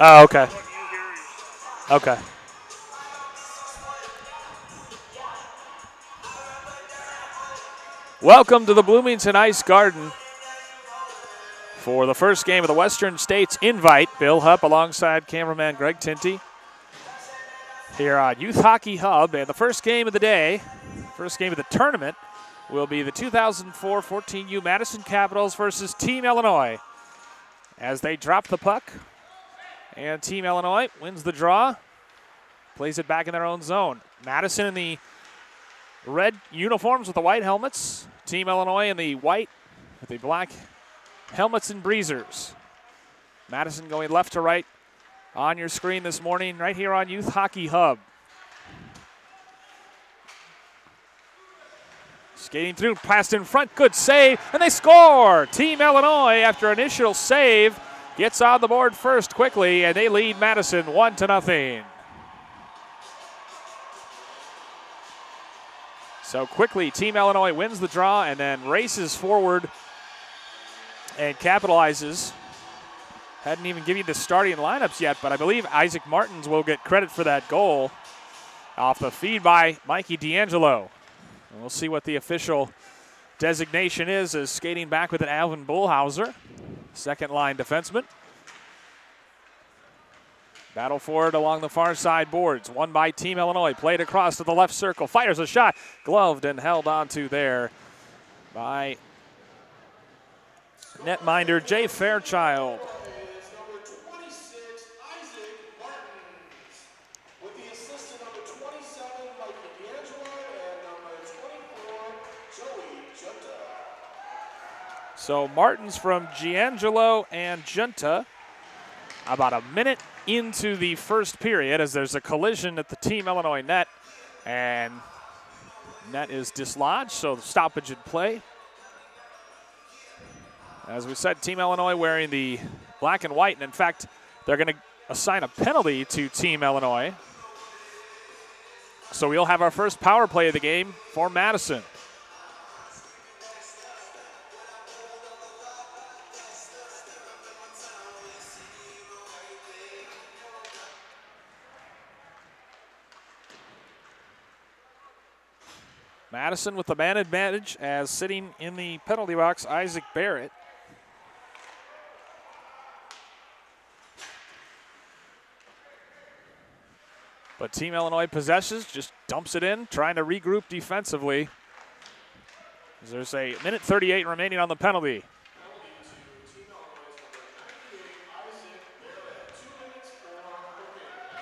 Oh, okay. Okay. Welcome to the Bloomington Ice Garden for the first game of the Western States Invite. Bill Hupp alongside cameraman Greg Tinty here on Youth Hockey Hub. And the first game of the day, first game of the tournament, will be the 2004 14U Madison Capitals versus Team Illinois. As they drop the puck, and Team Illinois wins the draw, plays it back in their own zone. Madison in the red uniforms with the white helmets. Team Illinois in the white with the black helmets and breezers. Madison going left to right on your screen this morning right here on Youth Hockey Hub. Skating through, passed in front, good save, and they score! Team Illinois, after initial save, gets on the board first quickly, and they lead Madison 1-0. So quickly, Team Illinois wins the draw and then races forward and capitalizes. Hadn't even given you the starting lineups yet, but I believe Isaac Martins will get credit for that goal off the feed by Mikey D'Angelo. And we'll see what the official designation is as skating back with an Alvin Bullhauser, second line defenseman. Battle for it along the far side boards. Won by Team Illinois. Played across to the left circle. Fires a shot. Gloved and held onto there by netminder Jay Fairchild. So Martins from Giangelo and Junta about a minute into the first period as there's a collision at the Team Illinois net, and net is dislodged, so stoppage in play. As we said, Team Illinois wearing the black and white, and in fact, they're going to assign a penalty to Team Illinois. So we'll have our first power play of the game for Madison. Madison with the man advantage as sitting in the penalty box, Isaac Barrett. But Team Illinois possesses, just dumps it in, trying to regroup defensively. There's a minute 38 remaining on the penalty.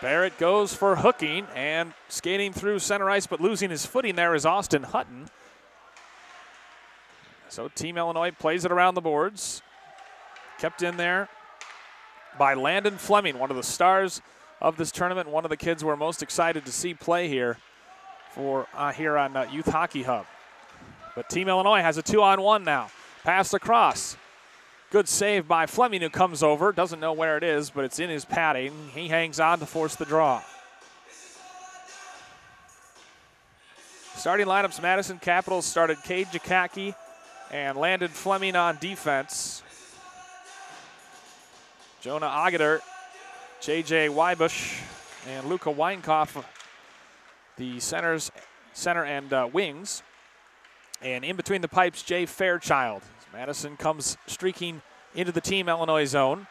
Barrett goes for hooking and skating through center ice, but losing his footing there is Austin Hutton. So Team Illinois plays it around the boards. Kept in there by Landon Fleming, one of the stars of this tournament, one of the kids we're most excited to see play here for here on Youth Hockey Hub. But Team Illinois has a 2-on-1 now. Pass across. Good save by Fleming, who comes over. Doesn't know where it is, but it's in his padding. He hangs on to force the draw. Starting lineups, Madison Capitals started Cade Jakacki and Landon Fleming on defense. Jonah Agater, J.J. Wybush, and Luca Weinkoff, the center and wings. And in between the pipes, Jay Fairchild. Madison comes streaking into the Team Illinois zone.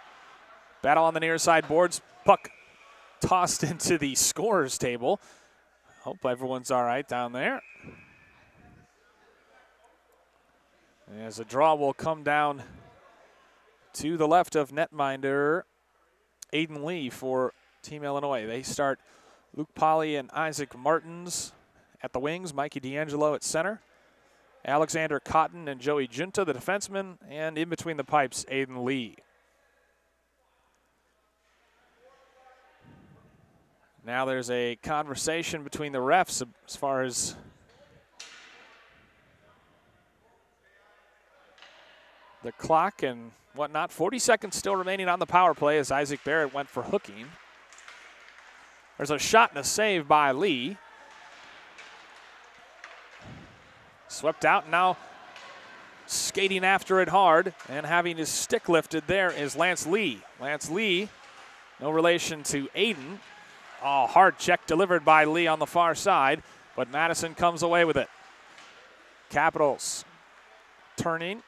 Battle on the near side boards. Puck tossed into the scorer's table. Hope everyone's all right down there. As a draw will come down to the left of netminder Aiden Lee for Team Illinois. They start Luke Polly and Isaac Martins at the wings. Mikey D'Angelo at center. Alexander Cotton and Joey Junta, the defenseman, and in between the pipes, Aiden Lee. Now there's a conversation between the refs as far as the clock and whatnot. 40 seconds still remaining on the power play as Isaac Barrett went for hooking. There's a shot and a save by Lee. Swept out, now skating after it hard and having his stick lifted there is Lance Lee. Lance Lee No relation to Aiden. Oh, hard check delivered by Lee on the far side, but Madison comes away with it. Capitals turning.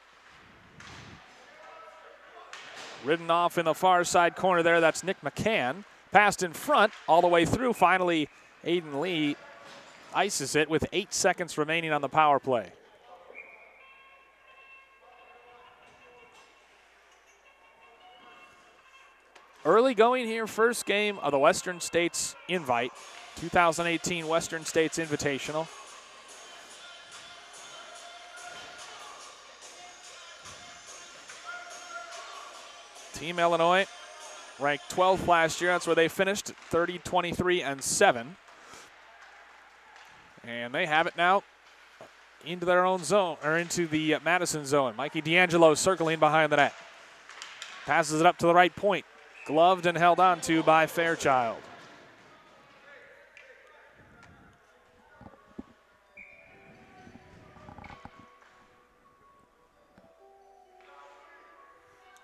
Ridden off in the far side corner there, that's Nick McCann. Passed in front all the way through. Finally, Aiden Lee ices it with 8 seconds remaining on the power play. Early going here, first game of the Western States Invite, 2018 Western States Invitational. Team Illinois ranked 12th last year. That's where they finished, 30, 23, and 7. And they have it now into their own zone, or into the Madison zone. Mikey D'Angelo circling behind the net. Passes it up to the right point. Gloved and held on to by Fairchild.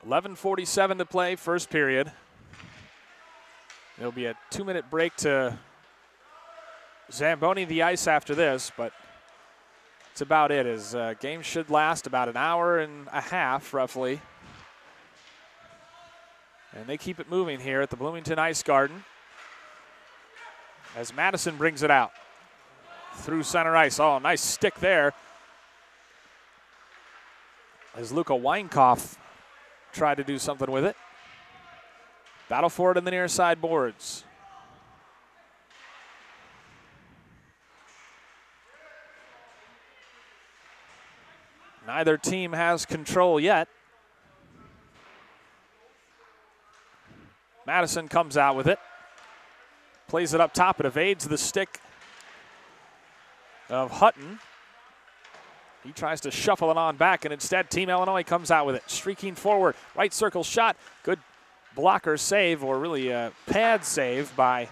.11:47 to play, first period. There'll be a 2-minute break to Zamboni the ice after this, but that's about it. As game should last about an hour and a half, roughly. And they keep it moving here at the Bloomington Ice Garden as Madison brings it out through center ice. Oh, nice stick there as Luka Weinkoff tried to do something with it. Battle for it in the near side boards. Neither team has control yet. Madison comes out with it. Plays it up top. It evades the stick of Hutton. He tries to shuffle it on back, and instead Team Illinois comes out with it. Streaking forward, right circle shot. Good blocker save, or really a pad save by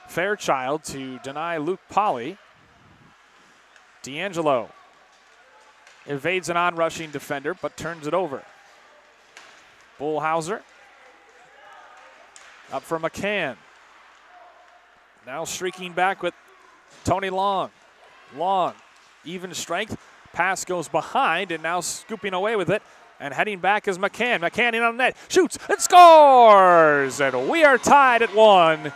Fairchild to deny Luke Polly. D'Angelo evades an on-rushing defender, but turns it over. Bullhauser up for McCann. Now streaking back with Tony Long. Long, even strength. Pass goes behind, and now scooping away with it. And heading back is McCann. McCann in on the net. Shoots and scores! And we are tied at 1.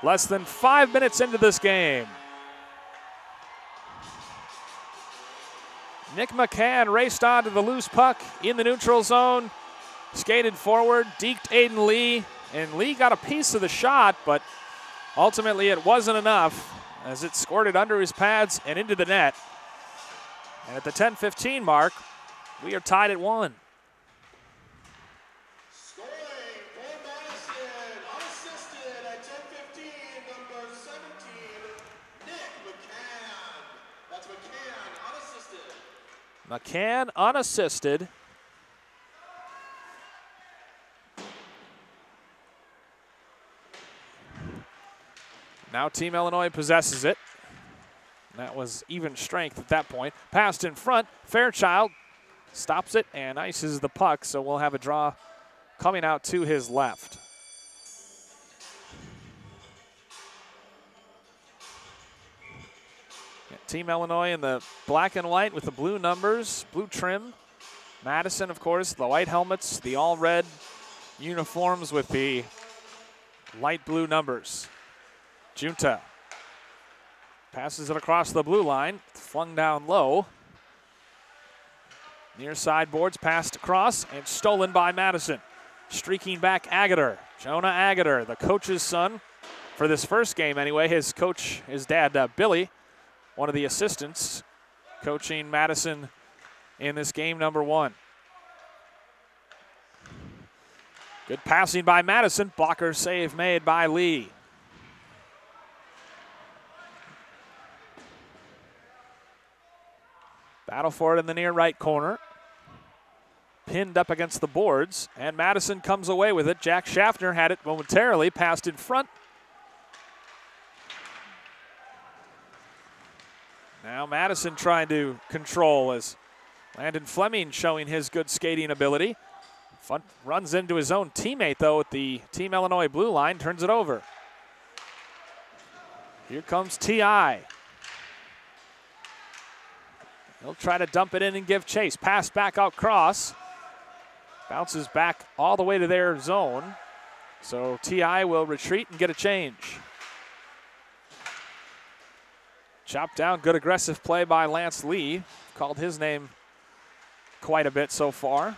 Less than 5 minutes into this game. Nick McCann raced onto the loose puck in the neutral zone. Skated forward, deked Aiden Lee, and Lee got a piece of the shot, but ultimately it wasn't enough as it squirted under his pads and into the net. And at the 10:15 mark, we are tied at 1. Scoring for Madison, unassisted at 10:15, number 17, Nick McCann. That's McCann, unassisted. McCann unassisted. Now Team Illinois possesses it. That was even strength at that point. Passed in front. Fairchild stops it and ices the puck, so we'll have a draw coming out to his left. Team Illinois in the black and white with the blue numbers, blue trim. Madison, of course, the white helmets, the all-red uniforms with the light blue numbers. Junta passes it across the blue line, flung down low. Near side boards, passed across and stolen by Madison. Streaking back, Agater. Jonah Agater, the coach's son for this first game anyway. His coach, his dad, Billy, one of the assistants coaching Madison in this game number 1. Good passing by Madison. Blocker save made by Lee. Battle for it in the near right corner. Pinned up against the boards, and Madison comes away with it. Jack Schaffner had it momentarily, passed in front. Now Madison trying to control as Landon Fleming showing his good skating ability. Runs into his own teammate, though, at the Team Illinois blue line, turns it over. Here comes T.I. He'll try to dump it in and give chase. Pass back out cross. Bounces back all the way to their zone. So T.I. will retreat and get a change. Chopped down, good aggressive play by Lance Lee. Called his name quite a bit so far.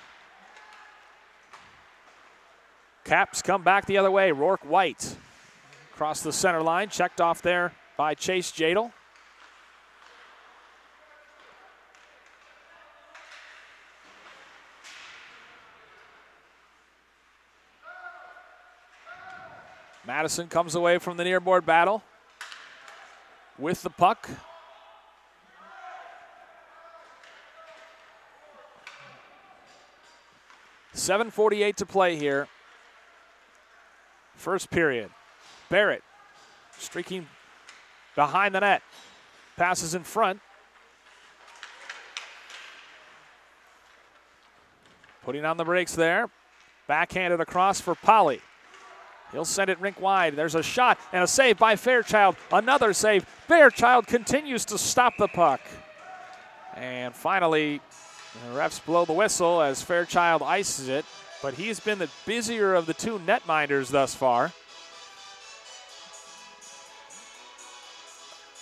Caps come back the other way. Rourke White across the center line. Checked off there by Chase Jadel. Madison comes away from the near board battle with the puck. .7:48 to play here. First period. Barrett streaking behind the net. Passes in front. Putting on the brakes there. Backhanded across for Polly. He'll send it rink wide. There's a shot and a save by Fairchild. Another save. Fairchild continues to stop the puck. And finally, the refs blow the whistle as Fairchild ices it, but he's been the busier of the two netminders thus far.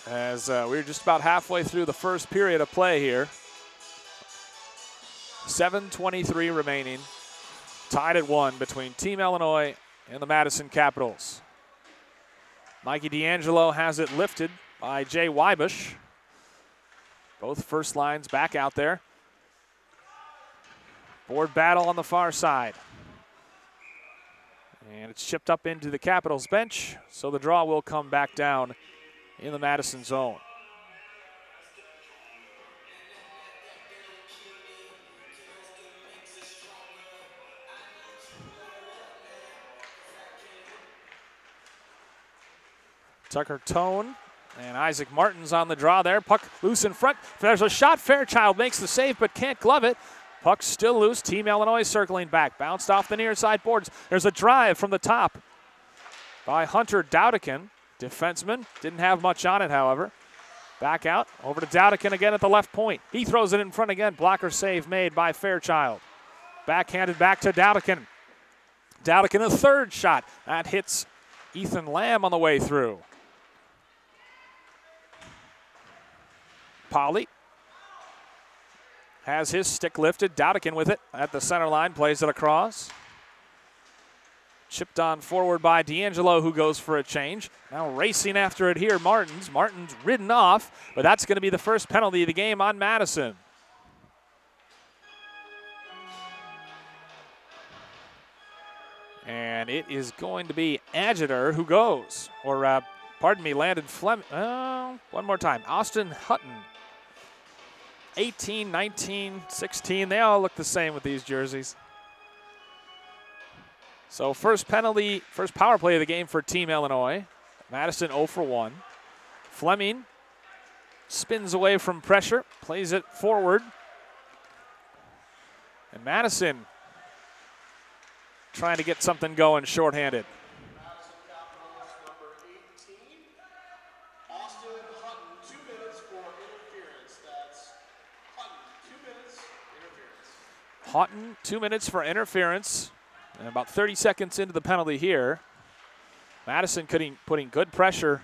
As we're just about halfway through the first period of play here. 7:23 remaining. Tied at 1 between Team Illinois and the Madison Capitals. Mikey D'Angelo has it lifted by Jay Wybush. Both first lines back out there. Board battle on the far side. And it's chipped up into the Capitals bench, so the draw will come back down in the Madison zone. Tucker Tone and Isaac Martin's on the draw there. Puck loose in front. There's a shot. Fairchild makes the save but can't glove it. Puck still loose. Team Illinois circling back. Bounced off the near side boards. There's a drive from the top by Hunter Dowdikin. Defenseman. Didn't have much on it, however. Back out. Over to Dowdikin again at the left point. He throws it in front again. Blocker save made by Fairchild. Backhanded back to Dowdikin. Dowdikin a third shot. That hits Ethan Lamb on the way through. Polly has his stick lifted. Dowdikin with it at the center line, plays it across. Chipped on forward by D'Angelo, who goes for a change. Now racing after it here, Martins. Martins ridden off, but that's going to be the first penalty of the game on Madison. And it is going to be Adjutor who goes, or pardon me, Landon Fleming. One more time, Austin Hutton. 18, 19, 16, they all look the same with these jerseys. So first penalty, first power play of the game for Team Illinois. Madison 0 for 1. Fleming spins away from pressure, plays it forward. And Madison trying to get something going shorthanded. Houghton, 2 minutes for interference. And about 30 seconds into the penalty here. Madison putting good pressure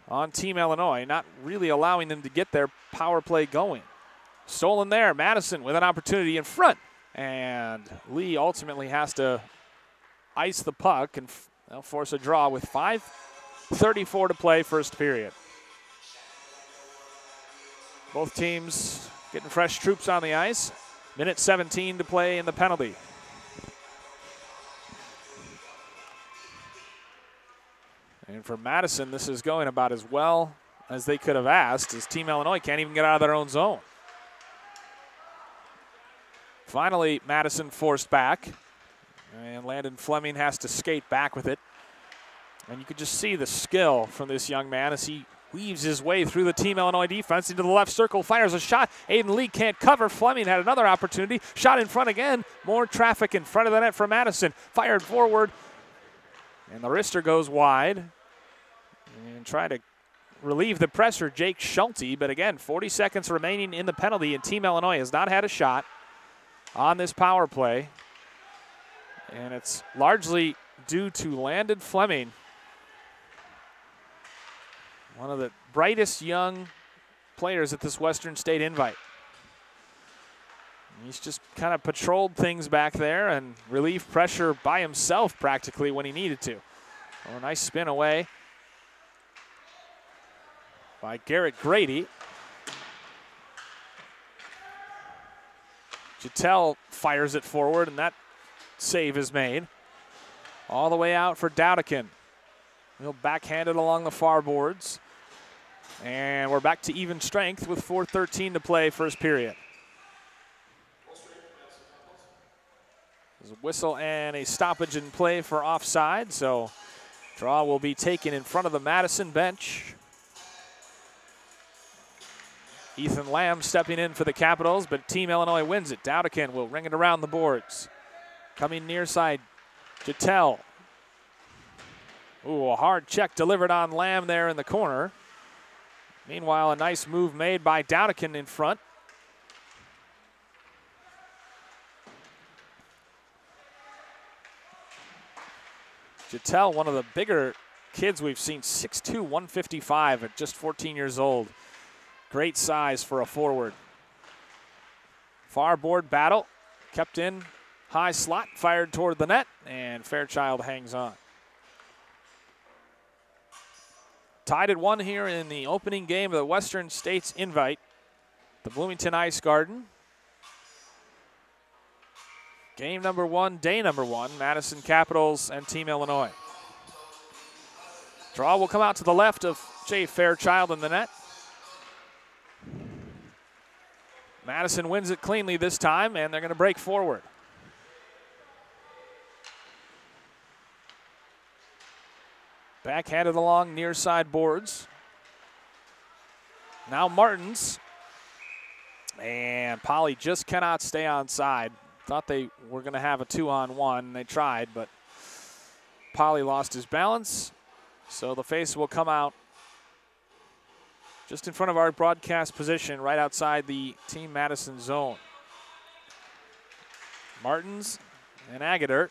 on Team Illinois, not really allowing them to get their power play going. Stolen there, Madison with an opportunity in front. And Lee ultimately has to ice the puck and force a draw with 5:34 to play first period. Both teams getting fresh troops on the ice. Minute 17 to play in the penalty. And for Madison, this is going about as well as they could have asked, as Team Illinois can't even get out of their own zone. Finally, Madison forced back, and Landon Fleming has to skate back with it. And you could just see the skill from this young man as he weaves his way through the Team Illinois defense into the left circle, fires a shot. Aiden Lee can't cover. Fleming had another opportunity. Shot in front again. More traffic in front of the net for Madison. Fired forward. And the wrister goes wide. And try to relieve the pressure, Jake Schulte. But again, 40 seconds remaining in the penalty, and Team Illinois has not had a shot on this power play. And it's largely due to Landon Fleming, one of the brightest young players at this Western State Invite. He's just kind of patrolled things back there and relieved pressure by himself practically when he needed to. Oh, a nice spin away by Garrett Grady. Jetel fires it forward, and that save is made. All the way out for Dowdikin. He'll backhand it along the far boards. And we're back to even strength with 4:13 to play, first period. There's a whistle and a stoppage in play for offside, so draw will be taken in front of the Madison bench. Ethan Lamb stepping in for the Capitals, but Team Illinois wins it. Dowdikin will ring it around the boards. Coming near side, Jetel. Ooh, a hard check delivered on Lamb there in the corner. Meanwhile, a nice move made by Dowdikin in front. Jetel, one of the bigger kids we've seen, 6'2", 155 at just 14 years old. Great size for a forward. Far board battle, kept in high slot, fired toward the net, and Fairchild hangs on. Tied at 1 here in the opening game of the Western States Invite, the Bloomington Ice Garden. Game number 1, day number 1, Madison Capitals and Team Illinois. Draw will come out to the left of Jay Fairchild in the net. Madison wins it cleanly this time, and they're going to break forward. Backhanded along near side boards. Now Martins. And Poly just cannot stay on side. Thought they were going to have a 2-on-1. They tried, but Poly lost his balance. So the face will come out just in front of our broadcast position, right outside the Team Madison zone. Martins and Agater.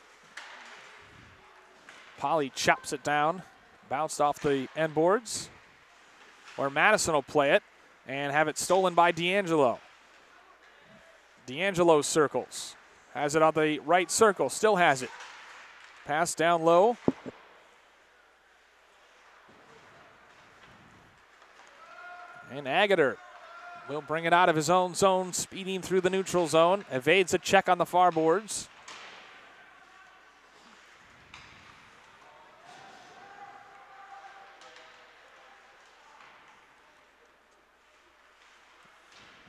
Poly chops it down, bounced off the end boards, where Madison will play it and have it stolen by D'Angelo. D'Angelo circles, has it on the right circle, still has it. Pass down low. And Agater will bring it out of his own zone, speeding through the neutral zone, evades a check on the far boards.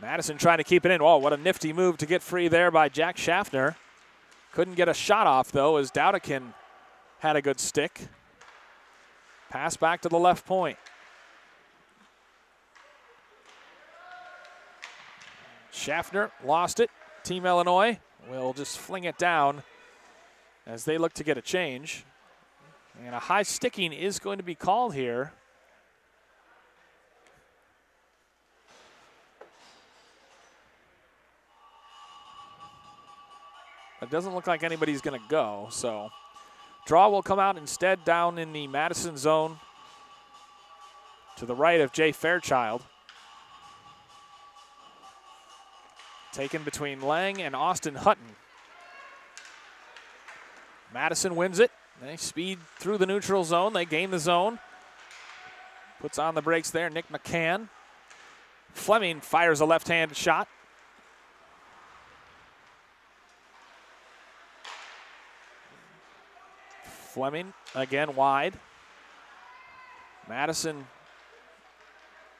Madison trying to keep it in. Oh, what a nifty move to get free there by Jack Schaffner. Couldn't get a shot off, though, as Dowdikin had a good stick. Pass back to the left point. Schaffner lost it. Team Illinois will just fling it down as they look to get a change. And a high sticking is going to be called here. It doesn't look like anybody's going to go, so draw will come out instead down in the Madison zone to the right of Jay Fairchild. Taken between Lang and Austin Hutton. Madison wins it. They speed through the neutral zone. They gain the zone. Puts on the brakes there, Nick McCann. Fleming fires a left-hand shot. Fleming again wide. Madison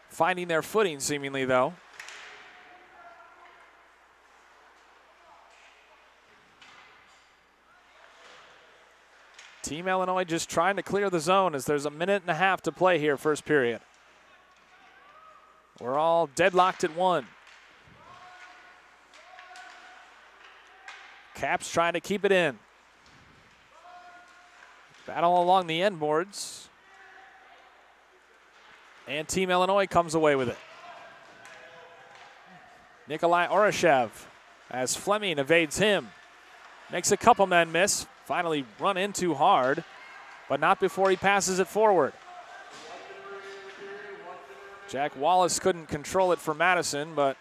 finding their footing seemingly, though. Team Illinois just trying to clear the zone as there's a minute and a half to play here, first period. We're all deadlocked at 1. Caps trying to keep it in. Battle along the end boards. And Team Illinois comes away with it. Nikolai Orashev as Fleming evades him. Makes a couple men miss. Finally run in too hard, but not before he passes it forward. Jack Wallace couldn't control it for Madison, but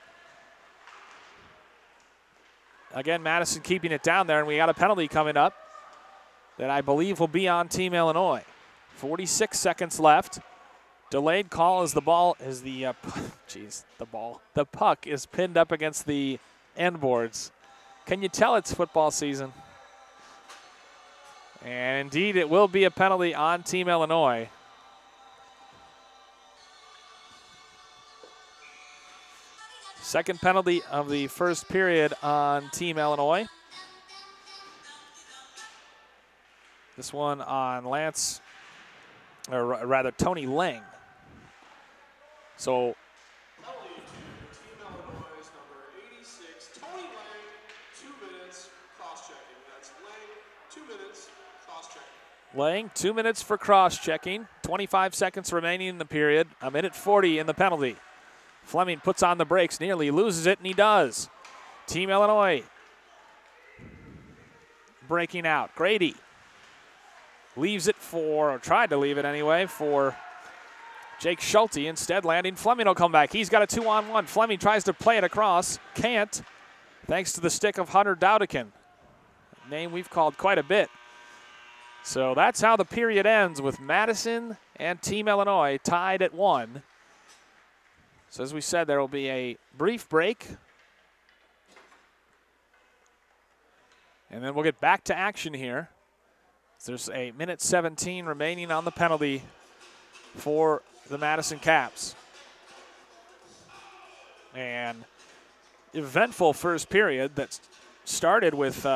again, Madison keeping it down there, and we got a penalty coming up that I believe will be on Team Illinois. 46 seconds left. Delayed call as the ball is the puck is pinned up against the end boards. Can you tell it's football season? And indeed, it will be a penalty on Team Illinois. Second penalty of the first period on Team Illinois. This one on Lance, or rather Tony Lang. So Penalty to Team Illinois is number 86, Tony Lang, 2 minutes cross-checking. That's Lang, 2 minutes cross-checking. Lang, 2 minutes for cross-checking. 25 seconds remaining in the period. A minute 40 in the penalty. Fleming puts on the brakes, nearly loses it, and he does. Team Illinois breaking out. Grady leaves it for, or tried to leave it anyway, for Jake Schulte. Instead, landing. Fleming will come back. He's got a 2-on-1. Fleming tries to play it across. Can't, thanks to the stick of Hunter Dowdikin. A name we've called quite a bit. So that's how the period ends, with Madison and Team Illinois tied at 1. So as we said, there will be a brief break. And then we'll get back to action here. There's a minute 17 remaining on the penalty for the Madison Caps. And eventful first period that started with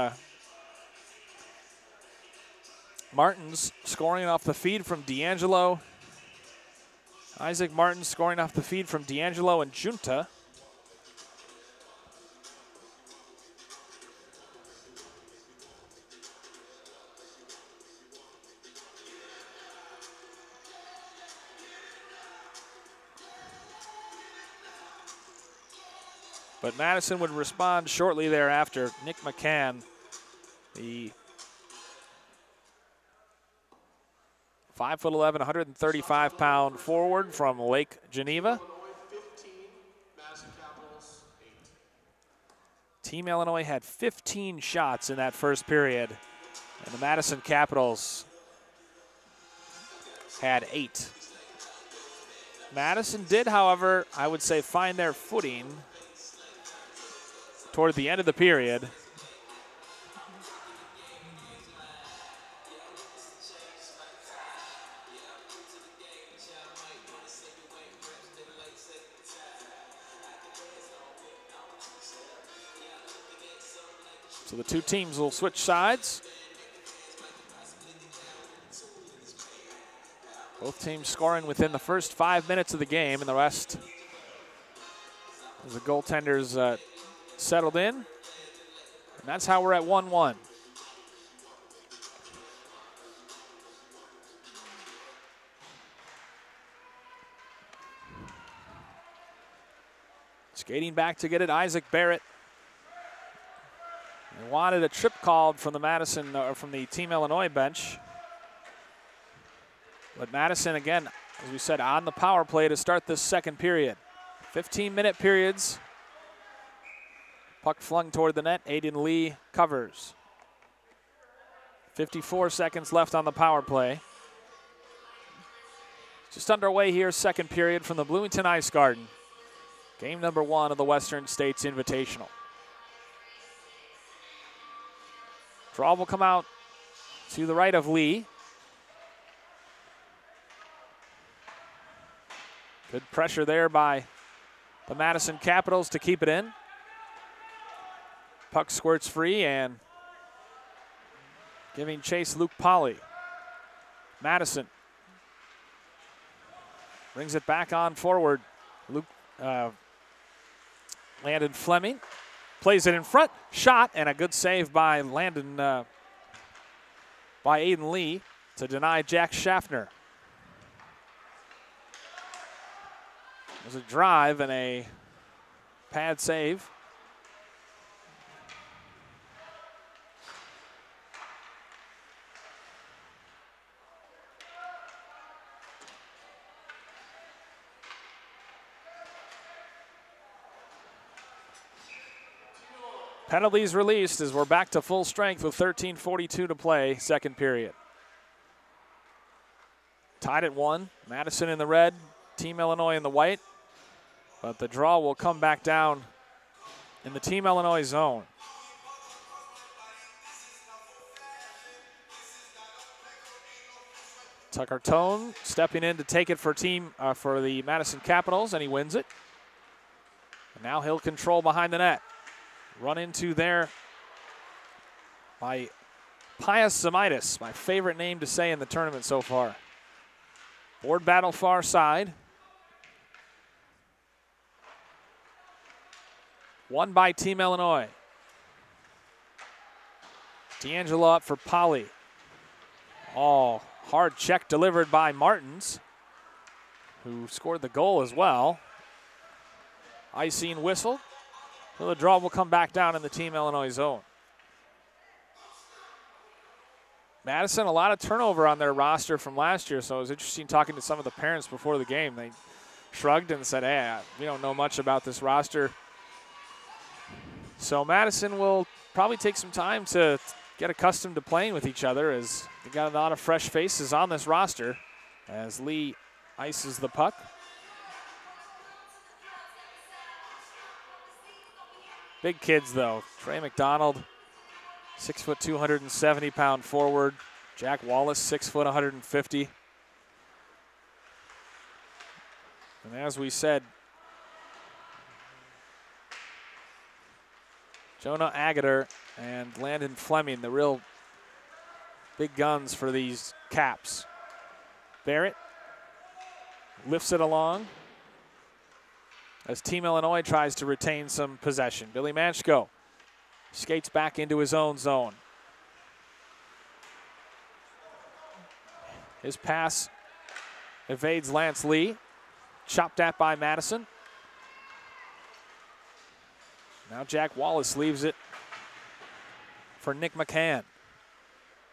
Martins scoring off the feed from D'Angelo. Isaac Martin scoring off the feed from D'Angelo and Junta. But Madison would respond shortly thereafter. Nick McCann, the 5'11", 135-pound forward from Lake Geneva. Illinois 15, Madison Capitals 8. Team Illinois had 15 shots in that first period, and the Madison Capitals had 8. Madison did, however, I would say, find their footing toward the end of the period. So the two teams will switch sides. Both teams scoring within the first 5 minutes of the game, and the rest as the goaltenders settled in. And that's how we're at 1-1. Skating back to get it, Isaac Barrett. They wanted a trip called from the Madison, from the Team Illinois bench. But Madison, again, as we said, on the power play to start this second period. 15-minute periods. Puck flung toward the net. Aiden Lee covers. 54 seconds left on the power play. Just underway here, second period from the Bloomington Ice Garden. Game number 1 of the Western States Invitational. Draw will come out to the right of Lee. Good pressure there by the Madison Capitals to keep it in. Puck squirts free and giving chase Luke Polly. Madison brings it back on forward. Landon Fleming plays it in front, shot, and a good save by Aiden Lee to deny Jack Schaffner. There's a drive and a pad save. Penalties released as we're back to full strength with 13:42 to play, second period. Tied at 1, Madison in the red, Team Illinois in the white. But the draw will come back down in the Team Illinois zone. Tucker Tone stepping in to take it for the Madison Capitals, and he wins it. And now he'll control behind the net. Run into there by Pius Zamitis, my favorite name to say in the tournament so far. Board battle far side. Won by Team Illinois. D'Angelo up for Polly. Oh, hard check delivered by Martins, who scored the goal as well. Icing whistle. So the draw will come back down in the Team Illinois zone. Madison, a lot of turnover on their roster from last year, so it was interesting talking to some of the parents before the game. They shrugged and said, hey, we don't know much about this roster. So Madison will probably take some time to get accustomed to playing with each other, as they got a lot of fresh faces on this roster as Lee ices the puck. Big kids, though. Trey McDonald, 6 foot 270-pound forward. Jack Wallace, 6 foot 150. And as we said, Jonah Agater and Landon Fleming, the real big guns for these Caps. Barrett lifts it along as Team Illinois tries to retain some possession. Billy Manchko skates back into his own zone. His pass evades Lance Lee. Chopped at by Madison. Now Jack Wallace leaves it for Nick McCann.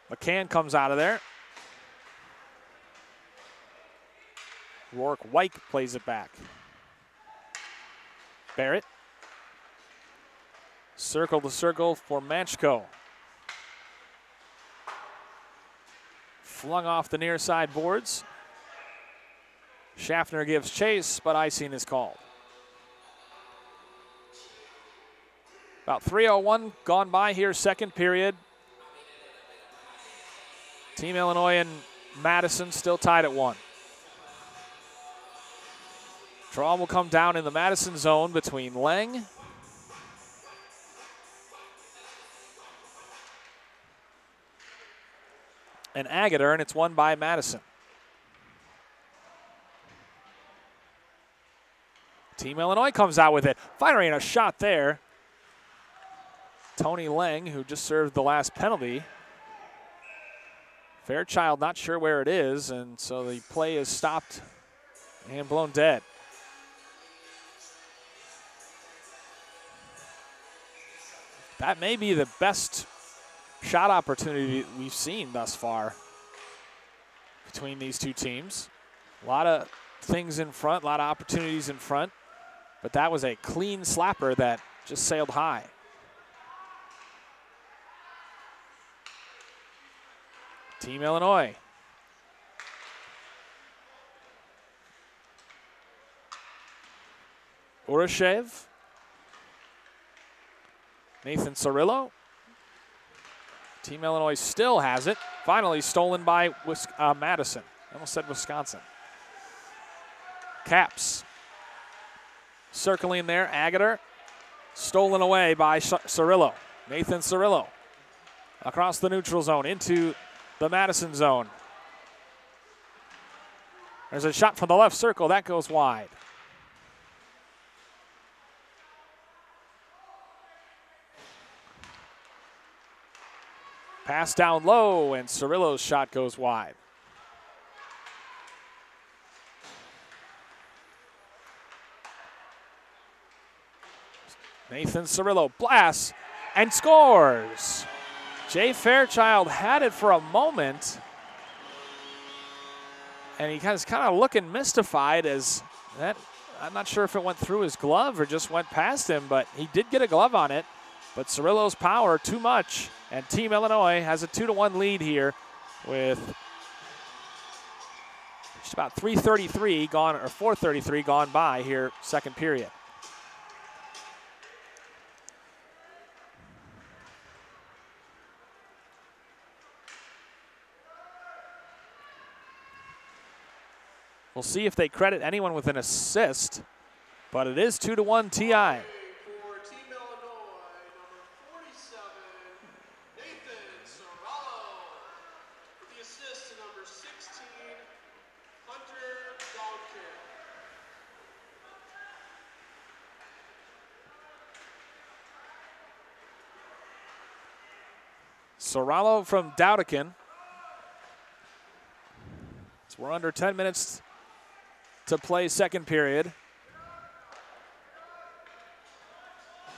McCann comes out of there. Rourke White plays it back. Barrett. Circle to circle for Manchko. Flung off the near side boards. Schaffner gives chase, but icing is called. About 3:01 gone by here, second period. Team Illinois and Madison still tied at 1. Draw will come down in the Madison zone between Lang and Agater, and it's won by Madison. Team Illinois comes out with it, firing a shot there. Tony Lang, who just served the last penalty. Fairchild not sure where it is, and so the play is stopped and blown dead. That may be the best shot opportunity we've seen thus far between these two teams. A lot of things in front, a lot of opportunities in front, but that was a clean slapper that just sailed high. Team Illinois. Urashev. Nathan Cirillo. Team Illinois still has it. Finally stolen by Madison. I almost said Wisconsin. Caps. Circling there, Agater. Stolen away by Cirillo. Nathan Cirillo. Across the neutral zone into the Madison zone. There's a shot from the left circle. That goes wide. Pass down low, and Cirillo's shot goes wide. Nathan Cirillo blasts and scores. Jay Fairchild had it for a moment, and he was kind of looking mystified as that. I'm not sure if it went through his glove or just went past him, but he did get a glove on it. But Cirillo's power too much, and Team Illinois has a 2-1 lead here with just about 3:33 gone, or 4:33 gone by here, second period. We'll see if they credit anyone with an assist, but it is 2-1 TI. For Team Illinois, number 47, Nathan Cirillo. With the assist to number 16, Hunter Dowdkin. Cirillo from Dowdkin. So we're under 10 minutes to play second period.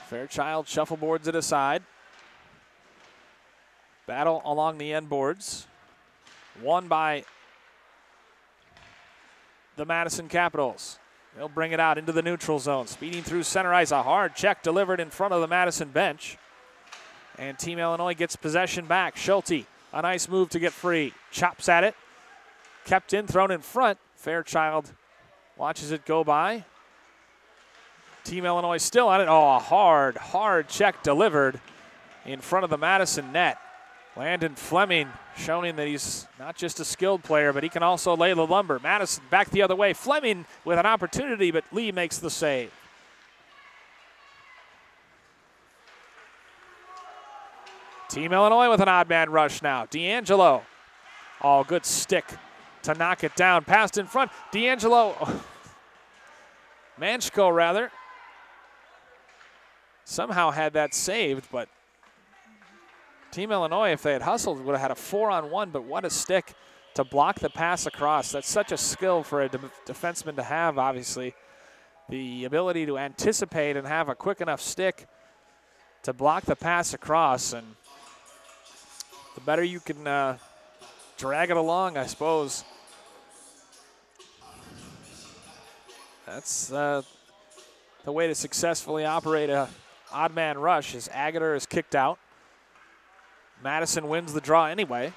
Fairchild shuffleboards it aside. Battle along the end boards. Won by the Madison Capitals. They'll bring it out into the neutral zone. Speeding through center ice. A hard check delivered in front of the Madison bench. And Team Illinois gets possession back. Schulte, a nice move to get free. Chops at it. Kept in, thrown in front. Fairchild watches it go by. Team Illinois still on it. Oh, a hard check delivered in front of the Madison net. Landon Fleming showing that he's not just a skilled player, but he can also lay the lumber. Madison back the other way. Fleming with an opportunity, but Lee makes the save. Team Illinois with an odd man rush now. D'Angelo. Oh, good stick to knock it down. Passed in front. D'Angelo. Manchko, rather. Somehow had that saved, but Team Illinois, if they had hustled, would have had a 4-on-1, but what a stick to block the pass across. That's such a skill for a defenseman to have, obviously. The ability to anticipate and have a quick enough stick to block the pass across, and the better you can drag it along, I suppose. That's the way to successfully operate a odd man rush. As Agater is kicked out. Madison wins the draw anyway.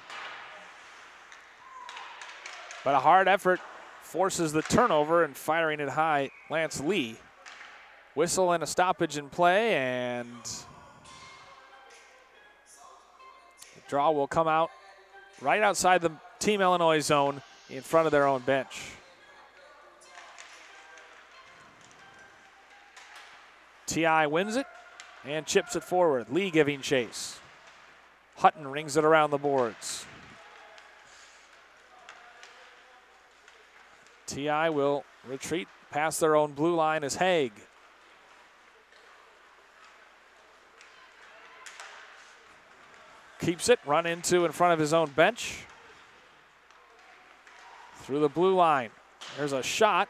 But a hard effort forces the turnover, and firing it high, Lance Lee. Whistle and a stoppage in play, and the draw will come out right outside the Team Illinois zone in front of their own bench. TI wins it and chips it forward. Lee giving chase. Hutton rings it around the boards. TI will retreat past their own blue line as Haig. Keeps it, run into in front of his own bench. Through the blue line. There's a shot.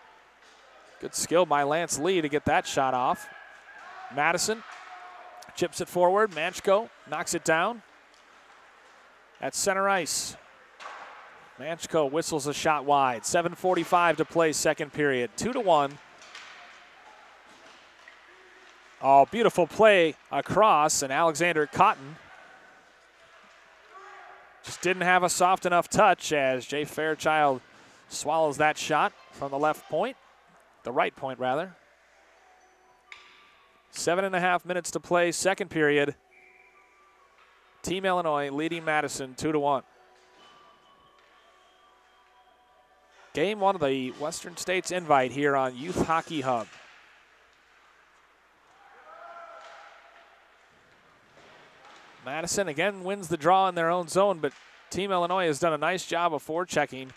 Good skill by Lance Lee to get that shot off. Madison chips it forward. Manchko knocks it down. At center ice. Manchko whistles a shot wide. 7:45 to play second period. 2-1. Oh, beautiful play across, and Alexander Cotton just didn't have a soft enough touch as Jay Fairchild swallows that shot from the left point. The right point, rather. 7.5 minutes to play second period. Team Illinois leading Madison 2-1. Game one of the Western States Invite here on Youth Hockey Hub. Madison again wins the draw in their own zone, but Team Illinois has done a nice job of forechecking.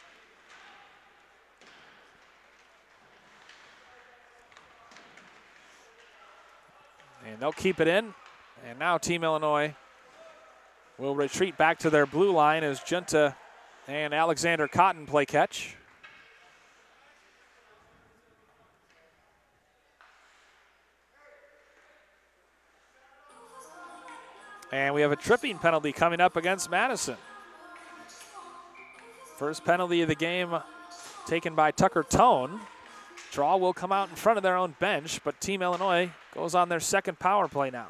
And they'll keep it in. And now Team Illinois will retreat back to their blue line as Junta and Alexander Cotton play catch. And we have a tripping penalty coming up against Madison. First penalty of the game taken by Tucker Tone. Draw will come out in front of their own bench, but Team Illinois goes on their second power play now.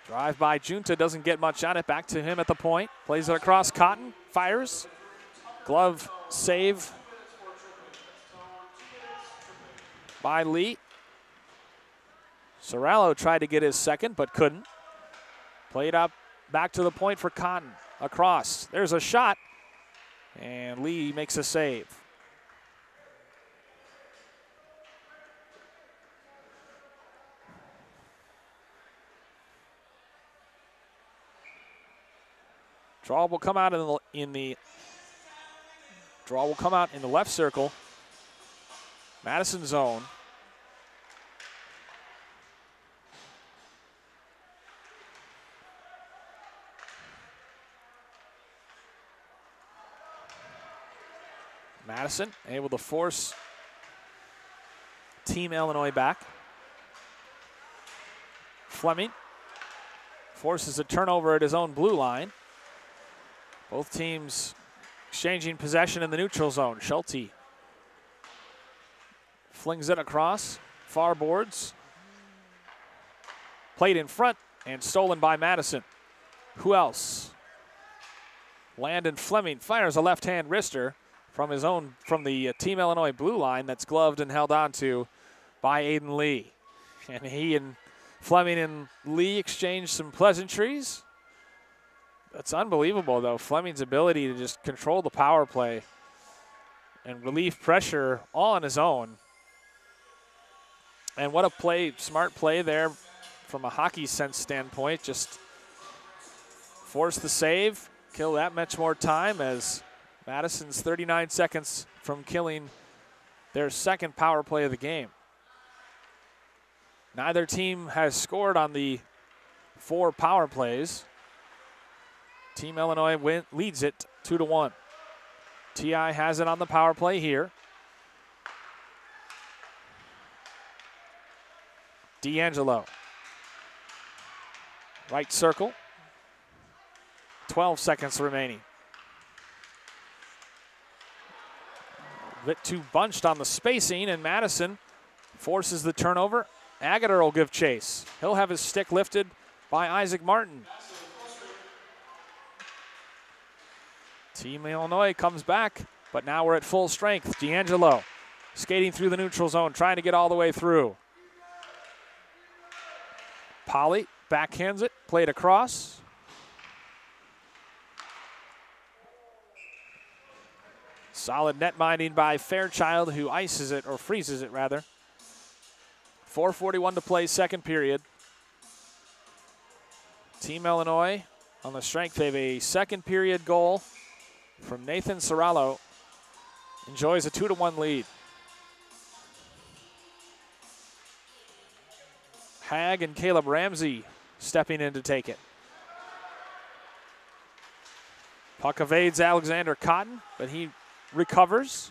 Drive by Junta, doesn't get much on it. Back to him at the point. Plays it across Cotton, fires. Glove save by Lee. Sorello tried to get his second, but couldn't. Played up back to the point for Cotton. Across. There's a shot, and Lee makes a save. Draw will come out in the left circle. Madison zone. Madison able to force Team Illinois back. Fleming forces a turnover at his own blue line. Both teams exchanging possession in the neutral zone. Schulte flings it across, far boards. Played in front and stolen by Madison. Who else? Landon Fleming fires a left-hand wrister from the Team Illinois blue line that's gloved and held on to by Aiden Lee. And he and Fleming and Lee exchange some pleasantries. It's unbelievable, though, Fleming's ability to just control the power play and relieve pressure all on his own. And what a play, smart play there from a hockey sense standpoint. Just force the save, kill that much more time as Madison's 39 seconds from killing their second power play of the game. Neither team has scored on the 4 power plays. Team Illinois leads it 2-1. TI has it on the power play here. D'Angelo. Right circle. 12 seconds remaining. A bit too bunched on the spacing, and Madison forces the turnover. Agater will give chase. He'll have his stick lifted by Isaac Martin. Team Illinois comes back, but now we're at full strength. D'Angelo skating through the neutral zone, trying to get all the way through. Polly backhands it, played across. Solid net minding by Fairchild, who ices it, or freezes it rather. 4:41 to play, second period. Team Illinois on the strength of a second period goal from Nathan Sorello enjoys a 2-1 lead. Hag and Caleb Ramsey stepping in to take it. Puck evades Alexander Cotton, but he recovers.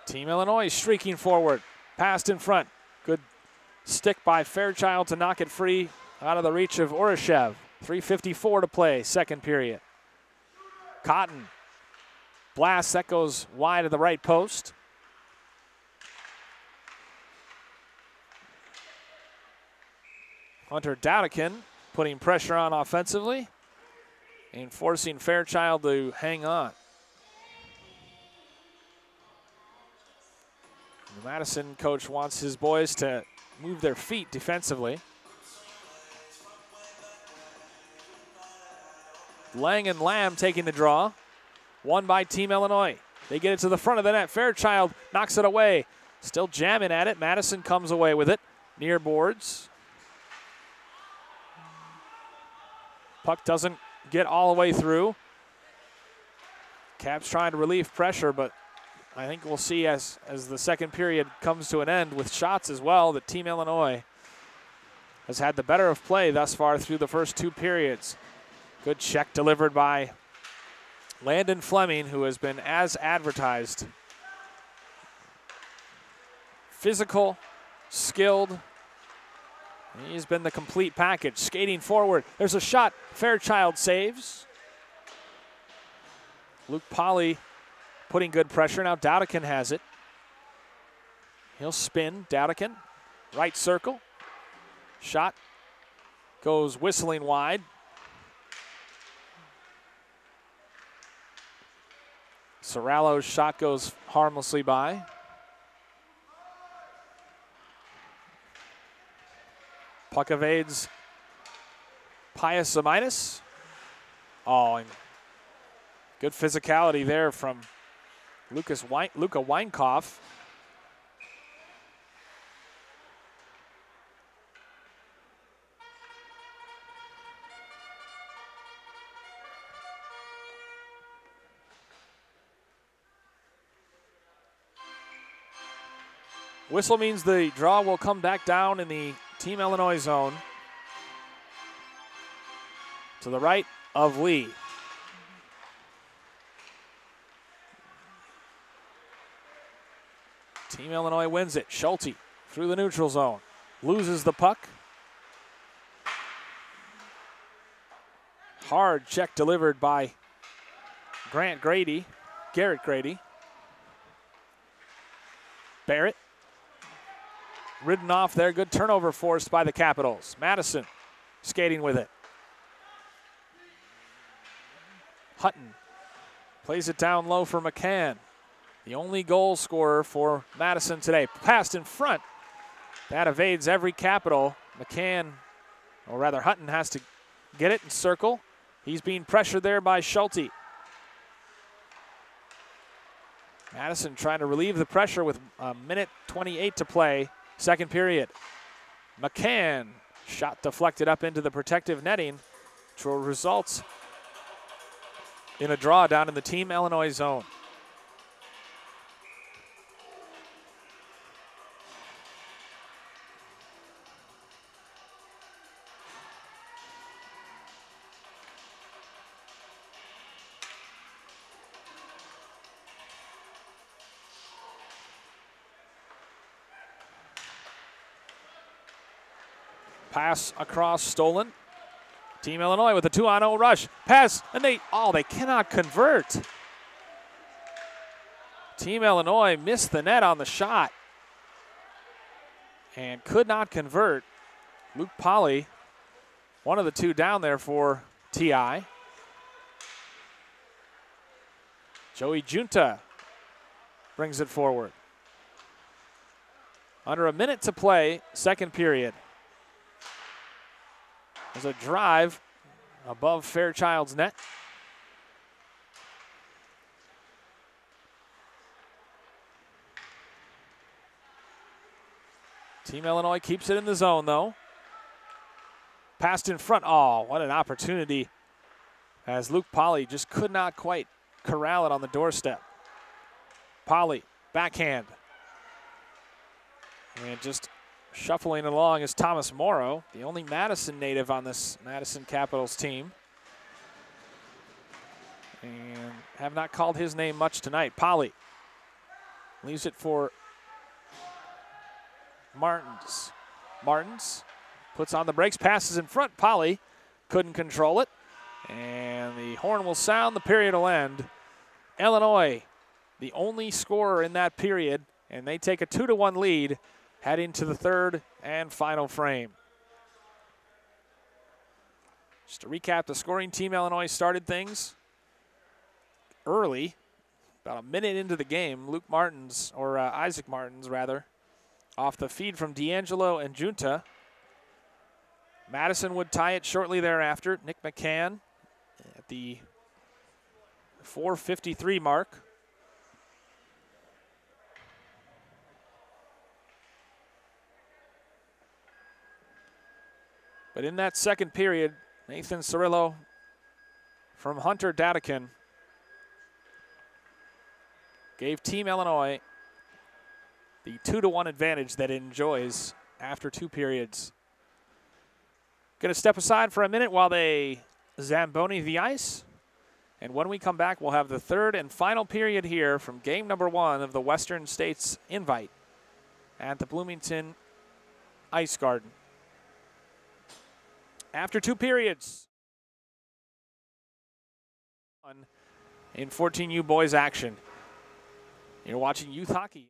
Team Illinois streaking forward, passed in front. Good stick by Fairchild to knock it free out of the reach of Orashev. 3:54 to play, second period. Cotton blast, that goes wide of the right post. Hunter Dowdikin putting pressure on offensively. and forcing Fairchild to hang on. The Madison coach wants his boys to move their feet defensively. Lang and Lamb taking the draw. Won by Team Illinois. They get it to the front of the net. Fairchild knocks it away. Still jamming at it. Madison comes away with it. Near boards. Puck doesn't get all the way through. Caps trying to relieve pressure, but I think we'll see as the second period comes to an end with shots as well that Team Illinois has had the better of play thus far through the first two periods. Good check delivered by Landon Fleming, who has been as advertised. Physical, skilled. He's been the complete package. Skating forward. There's a shot. Fairchild saves. Luke Polly putting good pressure. Now Dowdican has it. He'll spin. Dowdican. Right circle. Shot goes whistling wide. Sorallo's shot goes harmlessly by. Puck evades Pius Zamitis. Oh, and good physicality there from Luka Weinkoff. Whistle means the draw will come back down in the Team Illinois zone to the right of Lee. Team Illinois wins it. Schulte through the neutral zone. Loses the puck. Hard check delivered by Garrett Grady. Barrett. Ridden off there. Good turnover forced by the Capitals. Madison skating with it. Hutton plays it down low for McCann. The only goal scorer for Madison today. Passed in front. That evades every Capital. McCann, or rather Hutton, has to get it and circle. He's being pressured there by Schulte. Madison trying to relieve the pressure with a minute 28 to play. Second period. McCann, shot deflected up into the protective netting, which will result in a draw down in the Team Illinois zone. Pass across stolen. Team Illinois with a 2-on-0 rush. Pass, and they cannot convert. Team Illinois missed the net on the shot and could not convert. Luke Polly, one of the two down there for TI. Joey Junta brings it forward. Under a minute to play, second period. There's a drive above Fairchild's net. Team Illinois keeps it in the zone, though. Passed in front. Oh, what an opportunity, as Luke Polly just could not quite corral it on the doorstep. Polly, backhand. And just shuffling along is Thomas Morrow, the only Madison native on this Madison Capitals team. And have not called his name much tonight. Polly leaves it for Martins. Martins puts on the brakes, passes in front. Polly couldn't control it. And the horn will sound, the period will end. Illinois, the only scorer in that period, and they take a 2-1 lead heading to the third and final frame. Just to recap the scoring, Team Illinois started things early, about a minute into the game. Isaac Martins, rather, off the feed from D'Angelo and Junta. Madison would tie it shortly thereafter. Nick McCann at the 4:53 mark. But in that second period, Nathan Cirillo from Hunter Datikin gave Team Illinois the 2-1 advantage that it enjoys after 2 periods. Going to step aside for a minute while they Zamboni the ice. And when we come back, we'll have the third and final period here from game number 1 of the Western States Invite at the Bloomington Ice Garden. After 2 periods in 14U boys action. You're watching youth hockey.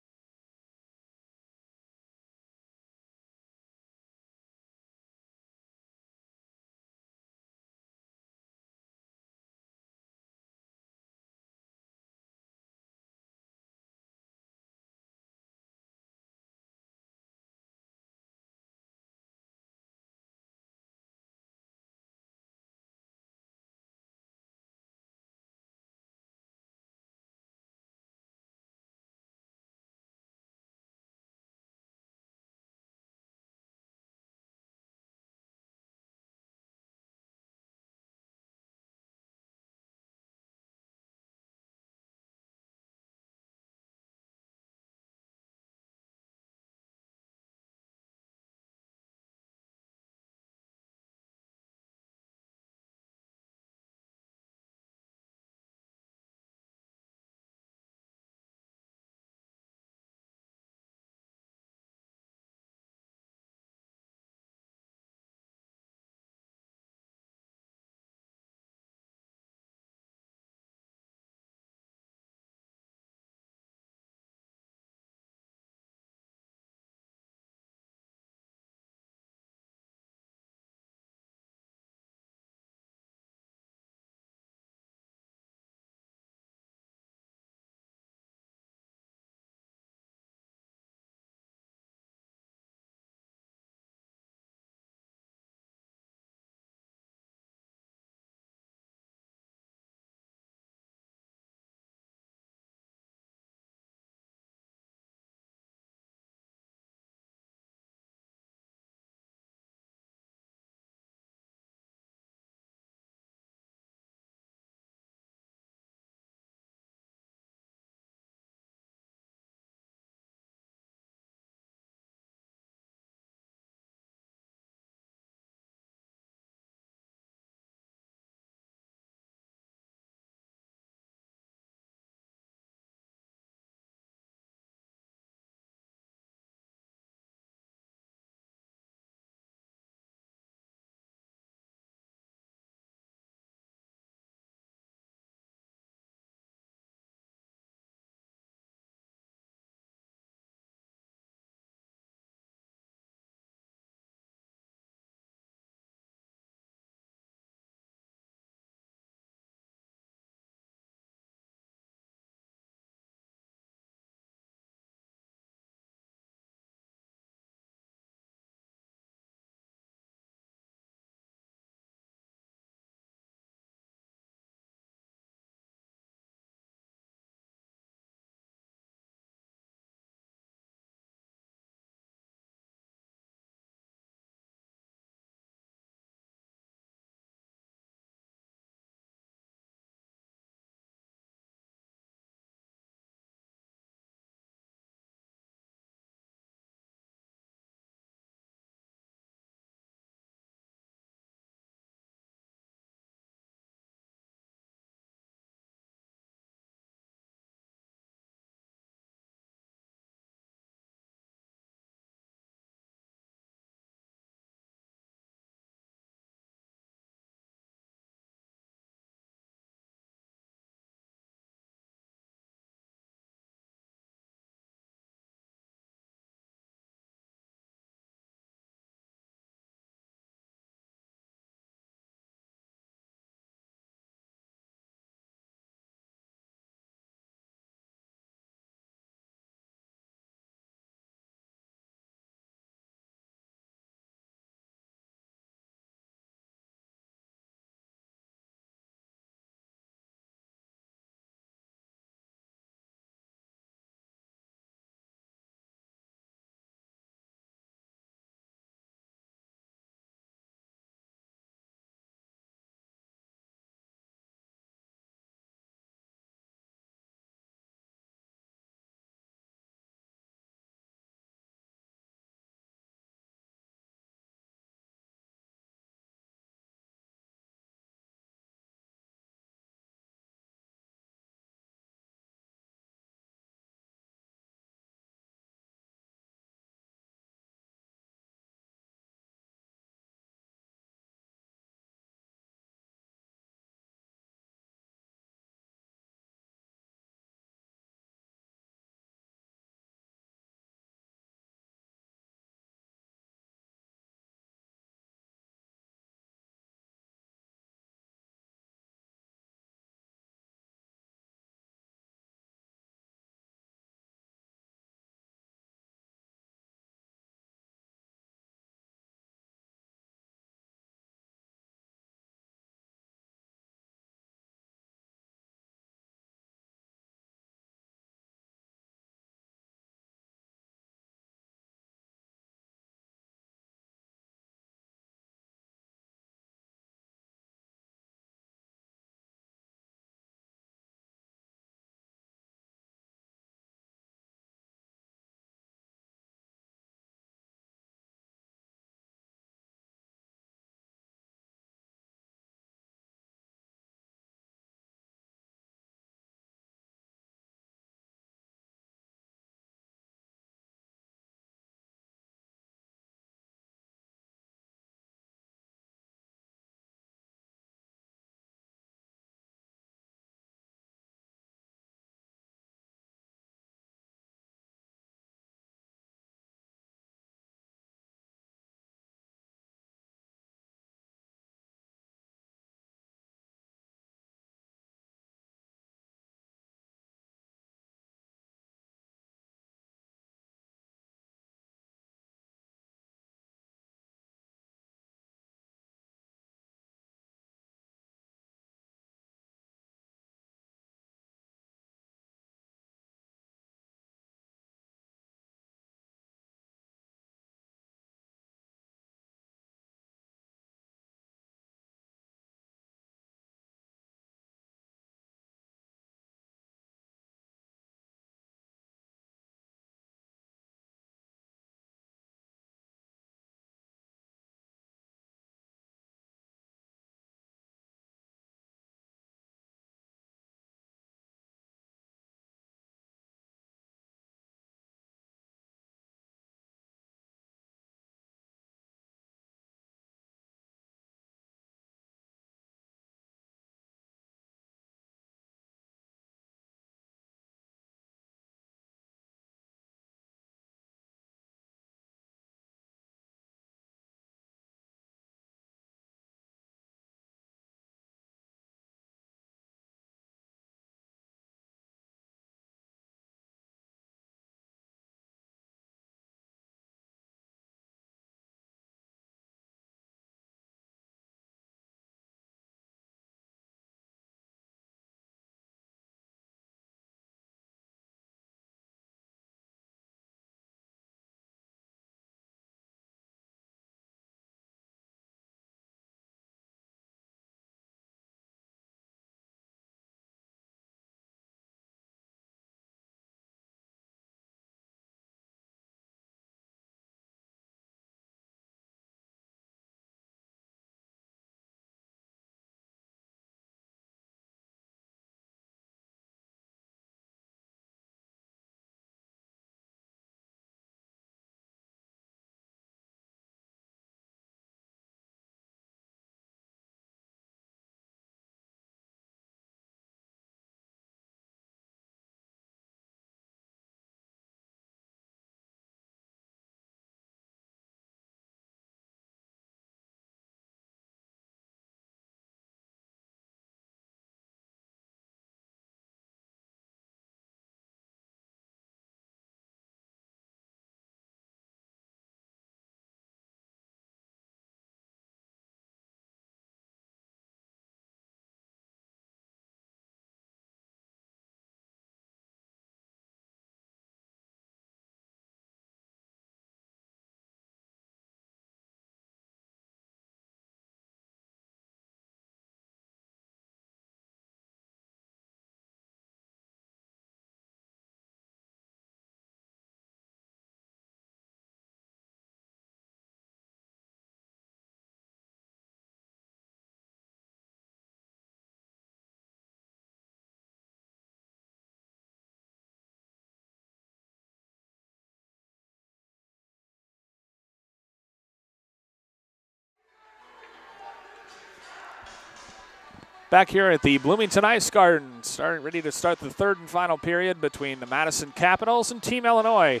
Back here at the Bloomington Ice Garden, ready to start the third and final period between the Madison Capitals and Team Illinois.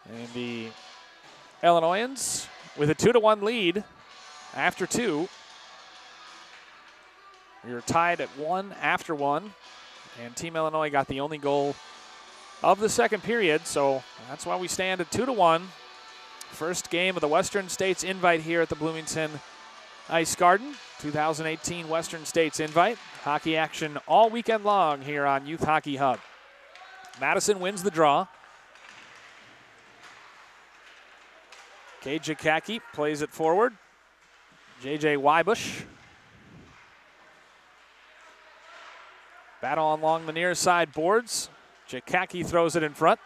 And the Illinoisans with a 2-1 lead after 2. We were tied at 1 after 1, and Team Illinois got the only goal of the second period, so that's why we stand at 2-1. First game of the Western States Invite here at the Bloomington Ice Garden. 2018 Western States Invite. Hockey action all weekend long here on Youth Hockey Hub. Madison wins the draw. KJ Kaki plays it forward. JJ Wybush. Battle along the near side boards. Jakaki throws it in front.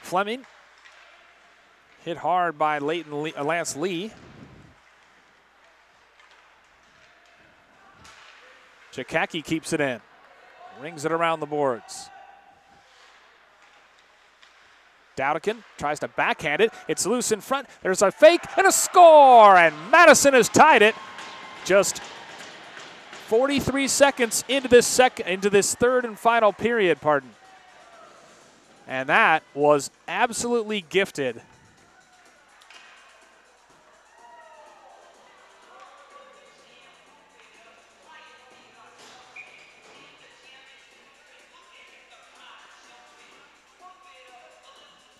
Fleming. Hit hard by Lance Lee. Jakaki keeps it in. Rings it around the boards. Dowdikin tries to backhand it. It's loose in front. There's a fake and a score, and Madison has tied it. Just 43 seconds into this third and final period, And that was absolutely gifted.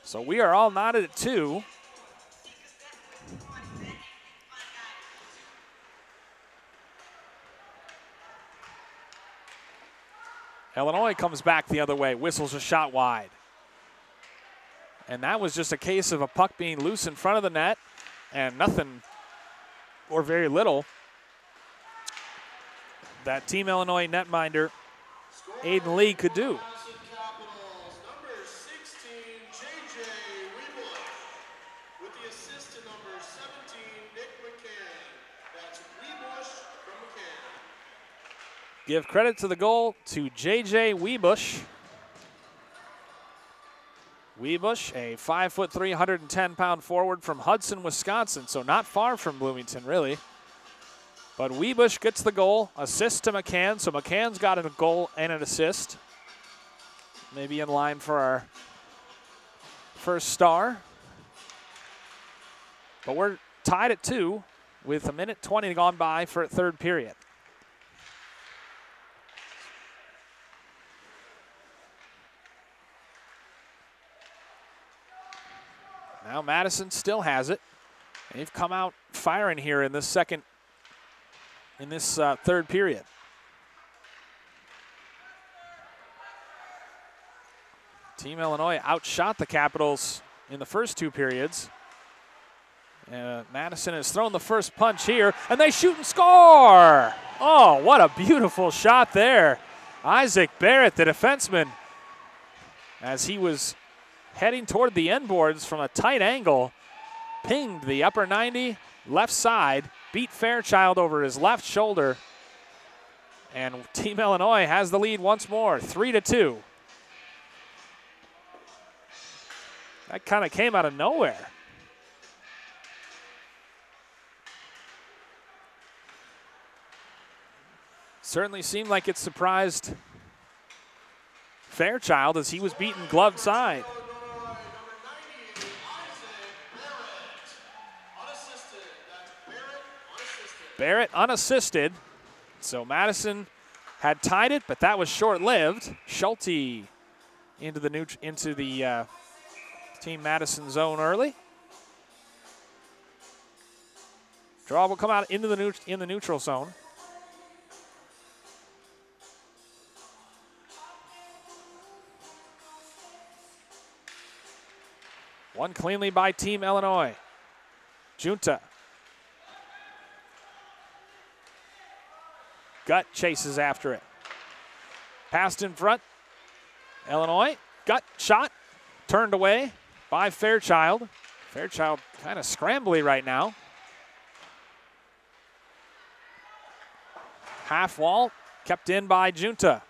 So we are all knotted at 2. Illinois comes back the other way, whistles a shot wide. And that was just a case of a puck being loose in front of the net and nothing or very little that Team Illinois netminder Aiden Lee could do. Give credit to the goal to J.J. Wybush. Wybush, a 5'3", 110-pound forward from Hudson, Wisconsin, so not far from Bloomington, really. But Wybush gets the goal, assist to McCann, so McCann's got a goal and an assist. Maybe in line for our first star. But we're tied at 2 with 1:20 gone by for third period. Now Madison still has it. They've come out firing here in this third period. Team Illinois outshot the Capitals in the first 2 periods. Madison has thrown the first punch here, and they shoot and score! Oh, what a beautiful shot there. Isaac Barrett, the defenseman, as he was heading toward the end boards from a tight angle, pinged the upper 90, left side, beat Fairchild over his left shoulder, and Team Illinois has the lead once more, 3-2. That kind of came out of nowhere. Certainly seemed like it surprised Fairchild as he was beaten gloved side. Barrett unassisted. So Madison had tied it, but that was short-lived. Schulte into the Team Madison zone early. Draw will come out into the neutral zone. Won cleanly by Team Illinois. Junta. Gut chases after it. Passed in front. Illinois. Gut shot. Turned away by Fairchild. Fairchild kind of scrambly right now. Half wall. Kept in by Junta.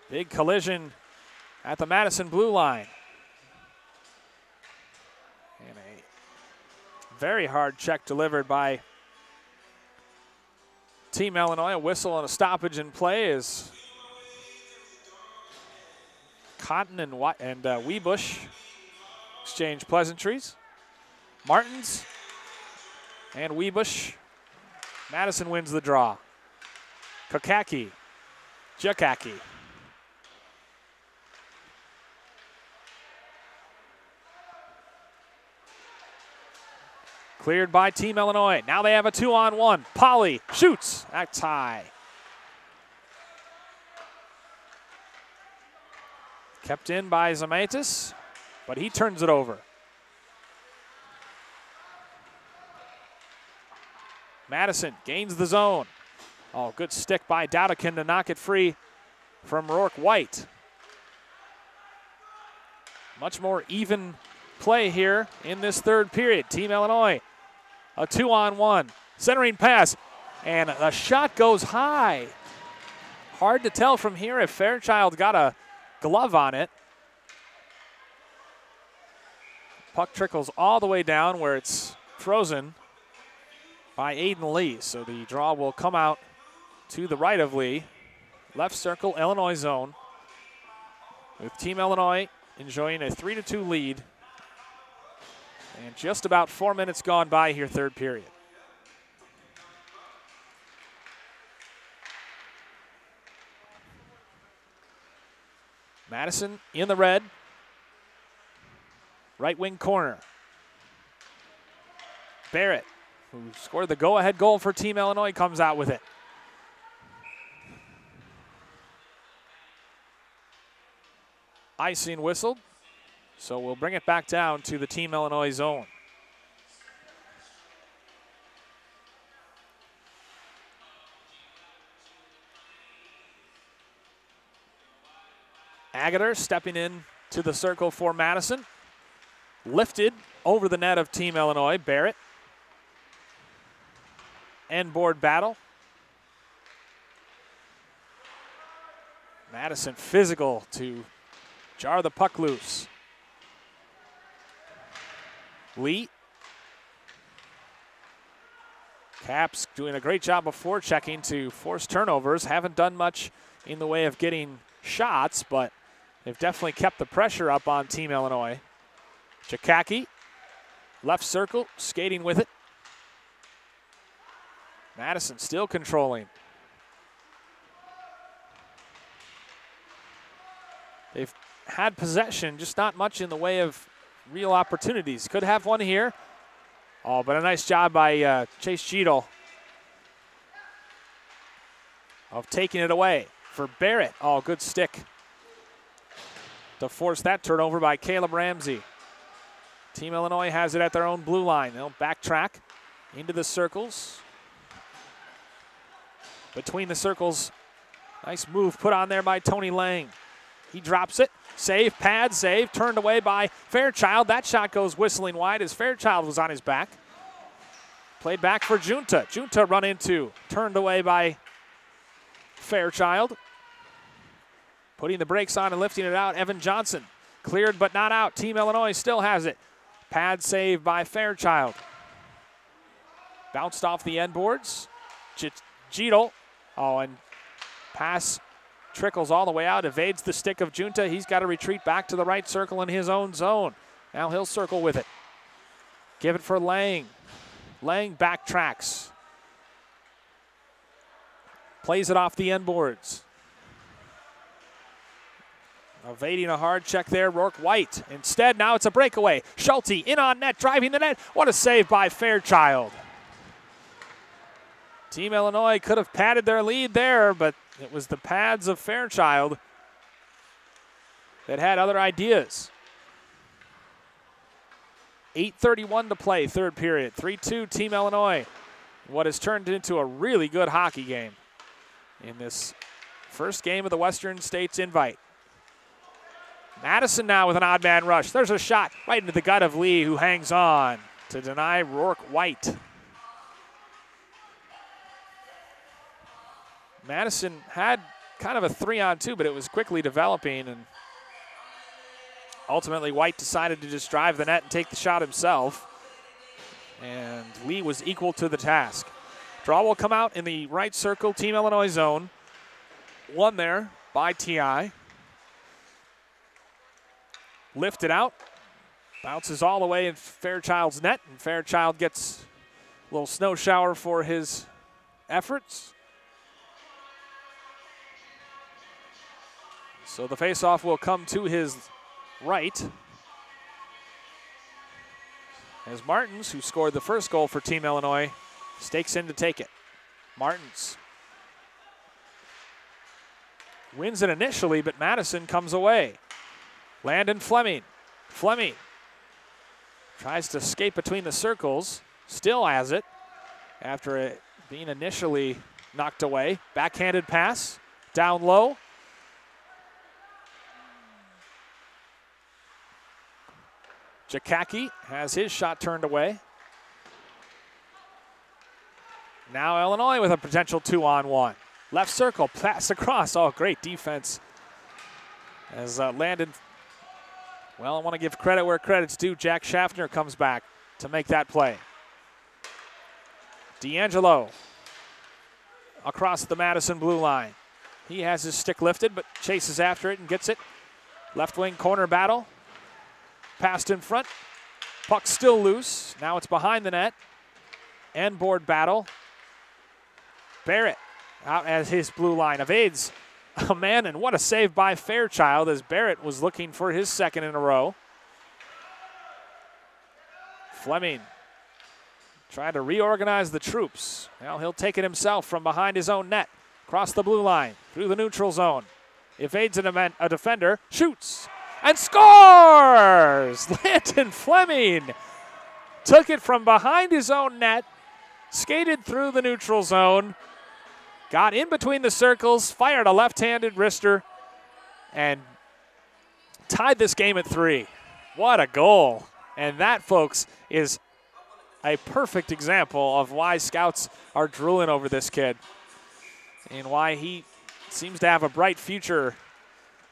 Big collision at the Madison blue line. And a Very hard check delivered by Team Illinois. A whistle and a stoppage in play as Cotton and Weebush exchange pleasantries. Martins and Weebush. Madison wins the draw. Jakaki. Cleared by Team Illinois. Now they have a 2-on-1. Polly shoots. That's high. Kept in by Zemaitis, but he turns it over. Madison gains the zone. Oh, good stick by Dowdikin to knock it free from Rourke White. Much more even play here in this third period. Team Illinois, a 2-on-1. Centering pass, and the shot goes high. Hard to tell from here if Fairchild got a glove on it. Puck trickles all the way down where it's frozen by Aiden Lee. So the draw will come out to the right of Lee. Left circle, Illinois zone. With Team Illinois enjoying a 3-2 lead. And just about 4 minutes gone by here, third period. Madison in the red. Right wing corner. Barrett, who scored the go-ahead goal for Team Illinois, comes out with it. Icing whistled, so we'll bring it back down to the Team Illinois zone. Agater stepping in to the circle for Madison. Lifted over the net of Team Illinois. Barrett. End board battle. Madison physical to jar the puck loose. Lee. Caps doing a great job of forechecking to force turnovers. Haven't done much in the way of getting shots, but they've definitely kept the pressure up on Team Illinois. Jakaki, left circle, skating with it. Madison still controlling. They've had possession, just not much in the way of real opportunities. Could have one here. Oh, but a nice job by Chase Cheadle of taking it away for Barrett. Oh, good stick to force that turnover by Caleb Ramsey. Team Illinois has it at their own blue line. They'll backtrack into the circles. Between the circles, nice move put on there by Tony Lang. He drops it, save, pad save, turned away by Fairchild. That shot goes whistling wide as Fairchild was on his back. Played back for Junta. Junta run into, turned away by Fairchild. Putting the brakes on and lifting it out, Evan Johnson. Cleared but not out. Team Illinois still has it. Pad save by Fairchild. Bounced off the end boards. Cheadle. Oh, and pass trickles all the way out, evades the stick of Junta. He's got to retreat back to the right circle in his own zone. Now he'll circle with it. Give it for Lang. Lang backtracks. Plays it off the end boards. Evading a hard check there, Rourke White. Instead, now it's a breakaway. Schulte in on net, driving the net. What a save by Fairchild. Team Illinois could have padded their lead there, but it was the pads of Fairchild that had other ideas. 8:31 to play, third period. 3-2 Team Illinois. What has turned into a really good hockey game in this first game of the Western States Invite. Madison now with an odd man rush. There's a shot right into the gut of Lee, who hangs on to deny Rourke White. Madison had kind of a 3-on-2, but it was quickly developing, and ultimately White decided to just drive the net and take the shot himself. and Lee was equal to the task. Draw will come out in the right circle, Team Illinois zone. One there by T.I. Lifted out, bounces all the way in Fairchild's net, and Fairchild gets a little snow shower for his efforts. So the faceoff will come to his right, as Martins, who scored the first goal for Team Illinois, stakes in to take it. Martins wins it initially, but Madison comes away. Landon Fleming. Fleming tries to skate between the circles, still has it after it being initially knocked away. Backhanded pass, down low. Jakacki has his shot turned away. Now Illinois with a potential 2-on-1. Left circle, pass across. Oh, great defense. As Landon, well, I want to give credit where credit's due. Jack Schaffner comes back to make that play. D'Angelo across the Madison blue line. He has his stick lifted, but chases after it and gets it. Left wing corner battle. Passed in front. Puck still loose. Now it's behind the net. End board battle. Barrett out as his blue line evades a man, and what a save by Fairchild as Barrett was looking for his second in a row. Fleming trying to reorganize the troops. Well, he'll take it himself from behind his own net. Across the blue line, through the neutral zone. Evades a defender, shoots, and scores! Landon Fleming took it from behind his own net, skated through the neutral zone, got in between the circles, fired a left-handed wrister, and tied this game at 3. What a goal. And that, folks, is a perfect example of why scouts are drooling over this kid and why he seems to have a bright future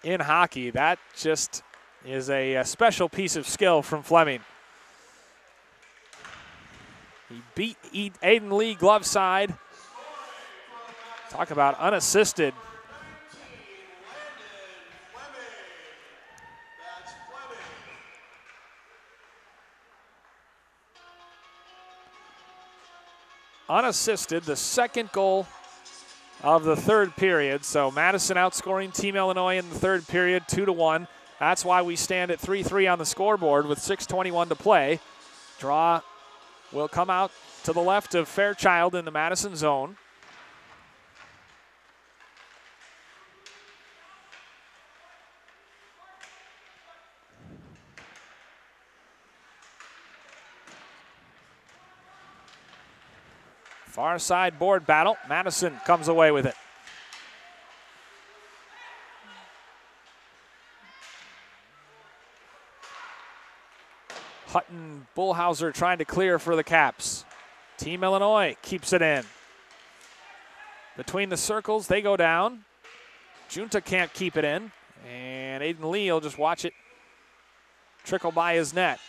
in hockey. That just is a special piece of skill from Fleming. He beat Aiden Lee glove side. Talk about unassisted. Unassisted, the second goal of the third period. So Madison outscoring Team Illinois in the third period 2-1. That's why we stand at 3-3 on the scoreboard with 6:21 to play. Draw will come out to the left of Fairchild in the Madison zone. Far side board battle. Madison comes away with it. Hutton Bullhauser trying to clear for the Caps. Team Illinois keeps it in. Between the circles, they go down. Junta can't keep it in. And Aiden Lee will just watch it trickle by his net.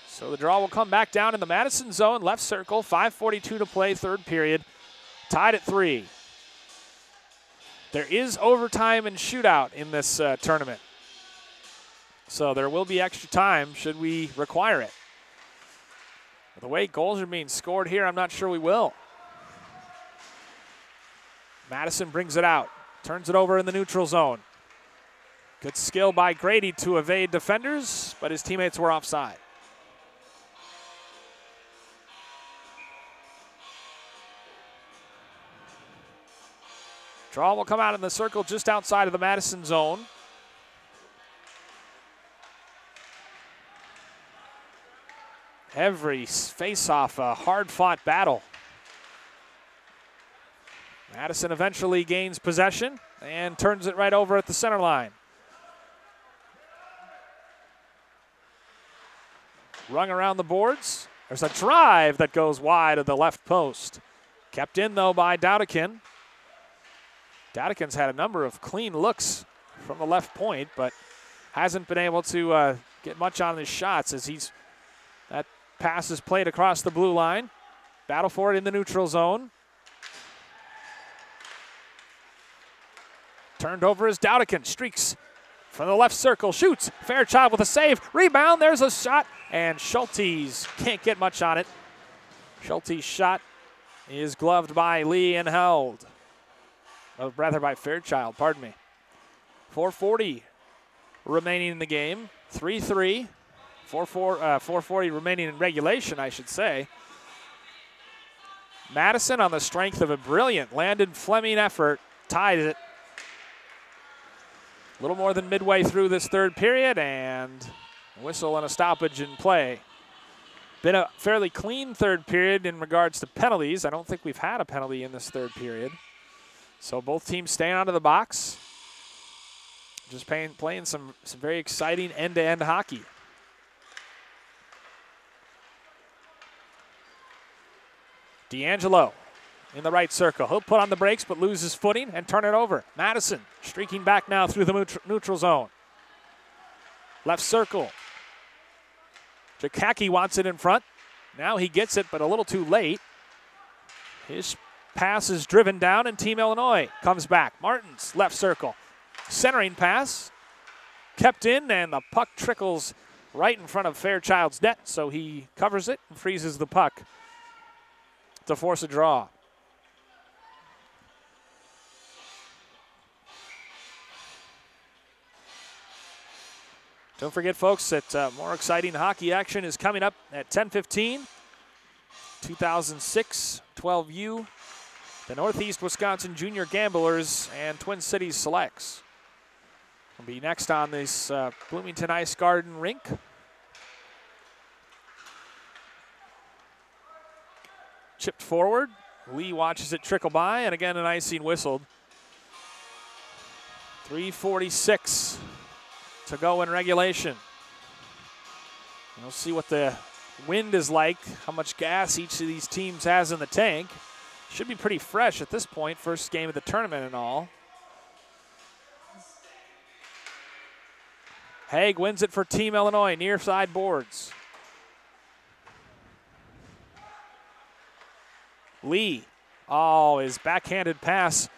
So the draw will come back down in the Madison zone, left circle, 5:42 to play, third period, tied at 3. There is overtime and shootout in this tournament. So there will be extra time should we require it. The way goals are being scored here, I'm not sure we will. Madison brings it out, turns it over in the neutral zone. Good skill by Grady to evade defenders, but his teammates were offside. Draw will come out in the circle just outside of the Madison zone. Every face-off, a hard-fought battle. Madison eventually gains possession and turns it right over at the center line. Rung around the boards. There's a drive that goes wide of the left post. Kept in, though, by Dowdikin. Dowdikin's had a number of clean looks from the left point, but hasn't been able to get much on his shots as that pass is played across the blue line. Battle for it in the neutral zone. Turned over is Dowdican. Streaks from the left circle. Shoots. Fairchild with a save. Rebound. There's a shot. And Schulte's can't get much on it. Schulte's shot is gloved by Lee and held. Oh, rather by Fairchild, pardon me. 4:40 remaining in the game. 3-3. 4:40 remaining in regulation, I should say. Madison, on the strength of a brilliant Landon Fleming effort, ties it. A little more than midway through this third period, and a whistle and a stoppage in play. Been a fairly clean third period in regards to penalties. I don't think we've had a penalty in this third period. So both teams staying out of the box. Just playing some very exciting end-to-end hockey. D'Angelo in the right circle. He'll put on the brakes but loses footing and turn it over. Madison streaking back now through the neutral zone. Left circle. Jakacki wants it in front. Now he gets it, but a little too late. His pass is driven down, and Team Illinois comes back. Martins, left circle. Centering pass. Kept in, and the puck trickles right in front of Fairchild's net, so he covers it and freezes the puck to force a draw. Don't forget, folks, that more exciting hockey action is coming up at 10:15. 2006 12U, the Northeast Wisconsin Junior Gamblers and Twin Cities Selects will be next on this Bloomington Ice Garden rink. Chipped forward. Lee watches it trickle by, and again an icing whistled. 3:46 to go in regulation. We'll see what the wind is like, how much gas each of these teams has in the tank. Should be pretty fresh at this point, first game of the tournament and all. Haig wins it for Team Illinois, near side boards. Lee, his backhanded pass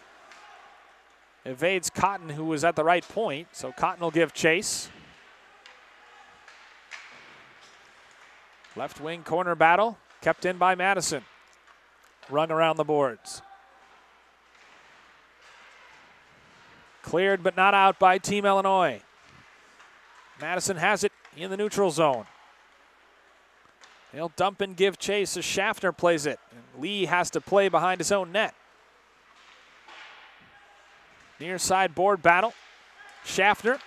evades Cotton, who was at the right point, so Cotton will give chase. Left wing corner battle, kept in by Madison. Run around the boards. Cleared but not out by Team Illinois. Madison has it in the neutral zone. He'll dump and give chase as Schaffner plays it. And Lee has to play behind his own net. Near side board battle. Schaffner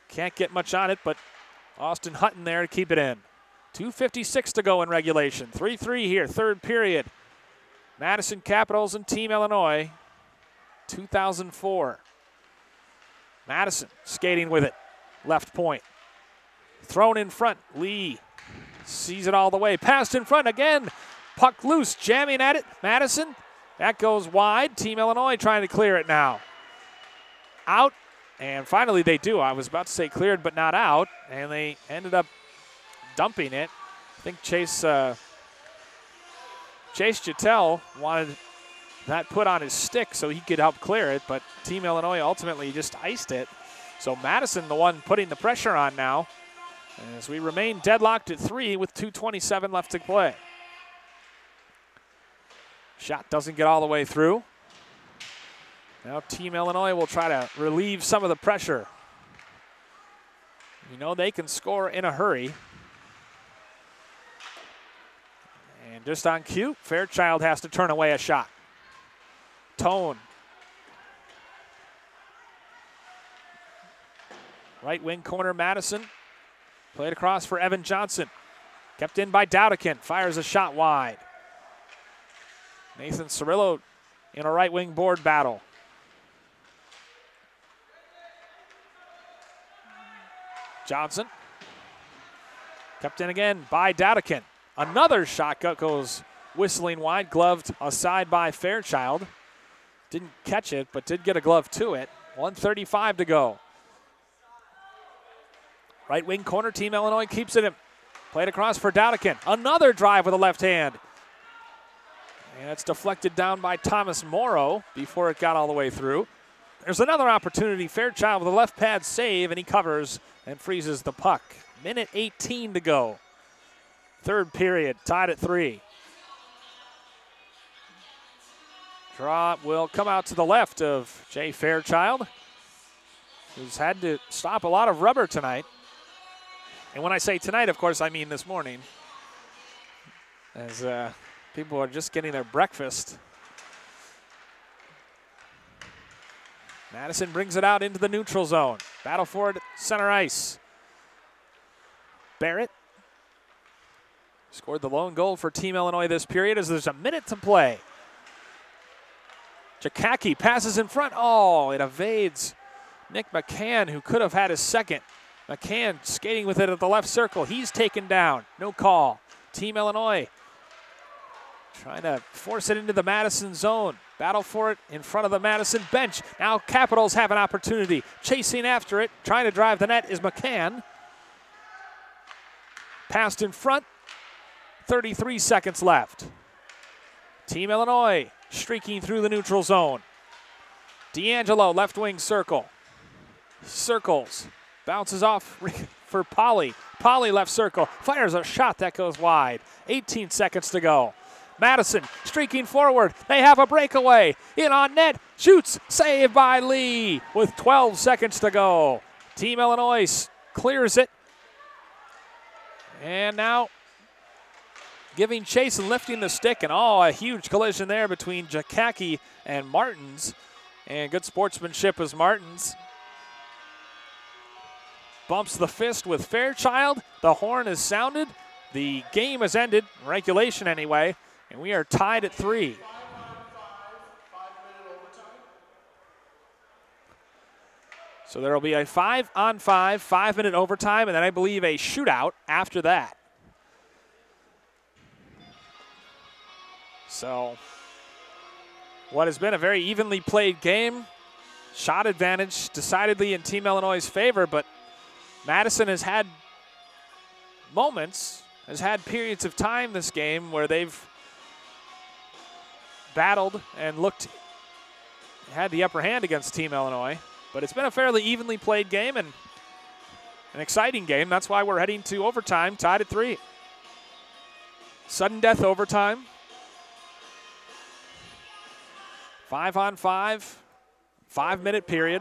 can't get much on it, but Austin Hutton there to keep it in. 2:56 to go in regulation. 3-3 here, third period. Madison Capitals and Team Illinois, 2004. Madison skating with it. Left point. Thrown in front. Lee sees it all the way. Passed in front again. Puck loose, jamming at it. Madison. That goes wide. Team Illinois trying to clear it now. Out, and finally they do. I was about to say cleared but not out, and they ended up dumping it. I think Chase Jettel wanted that put on his stick so he could help clear it, but Team Illinois ultimately just iced it. So Madison, the one putting the pressure on now, as we remain deadlocked at 3 with 2:27 left to play. Shot doesn't get all the way through. Now Team Illinois will try to relieve some of the pressure. You know they can score in a hurry. And just on cue, Fairchild has to turn away a shot. Tone. Right wing corner Madison. Played across for Evan Johnson. Kept in by Dowdican. Fires a shot wide. Nathan Cirillo in a right wing board battle. Johnson. Kept in again by Dowdican. Another shot goes whistling wide, gloved aside by Fairchild. Didn't catch it, but did get a glove to it. 1:35 to go. Right wing corner, Team Illinois keeps it in. Played across for Dowdikin. Another drive with a left hand. And it's deflected down by Thomas Morrow before it got all the way through. There's another opportunity. Fairchild with a left pad save, and he covers and freezes the puck. Minute 18 to go. Third period, tied at 3. Draw will come out to the left of Jay Fairchild, who's had to stop a lot of rubber tonight. And when I say tonight, of course, I mean this morning, as people are just getting their breakfast. Madison brings it out into the neutral zone. Battle for it at center ice. Barrett scored the lone goal for Team Illinois this period as there's a minute to play. Jakacki passes in front. Oh, it evades Nick McCann, who could have had his second. McCann skating with it at the left circle. He's taken down. No call. Team Illinois trying to force it into the Madison zone. Battle for it in front of the Madison bench. Now Capitals have an opportunity. Chasing after it, trying to drive the net is McCann. Passed in front. 33 seconds left. Team Illinois streaking through the neutral zone. D'Angelo, left wing circle. Circles. Bounces off for Polly. Polly, left circle. Fires a shot that goes wide. 18 seconds to go. Madison streaking forward. They have a breakaway. In on net. Shoots. Saved by Lee with 12 seconds to go. Team Illinois clears it. And now giving chase and lifting the stick. And a huge collision there between Jakacki and Martins. And good sportsmanship as Martins bumps the fist with Fairchild. The horn is sounded. The game has ended, regulation anyway, and we are tied at 3. So there will be a 5-on-5, 5-minute overtime, and then I believe a shootout after that. So what has been a very evenly played game. Shot advantage decidedly in Team Illinois' favor, but Madison has had moments, has had periods of time this game where they've battled and had the upper hand against Team Illinois. But it's been a fairly evenly played game and an exciting game. That's why we're heading to overtime, tied at 3. Sudden death overtime. 5-on-5, 5-minute period.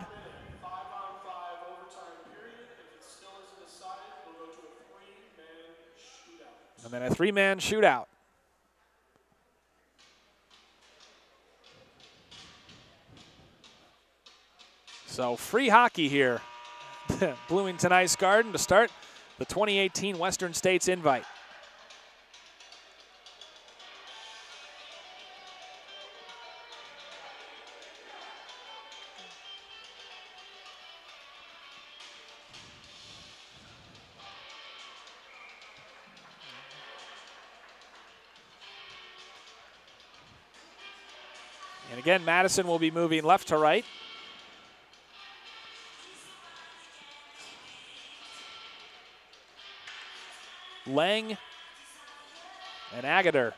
And then a 3-man shootout. So free hockey here. Bloomington Ice Garden to start the 2018 Western States Invite. And again, Madison will be moving left to right. Lang and Agater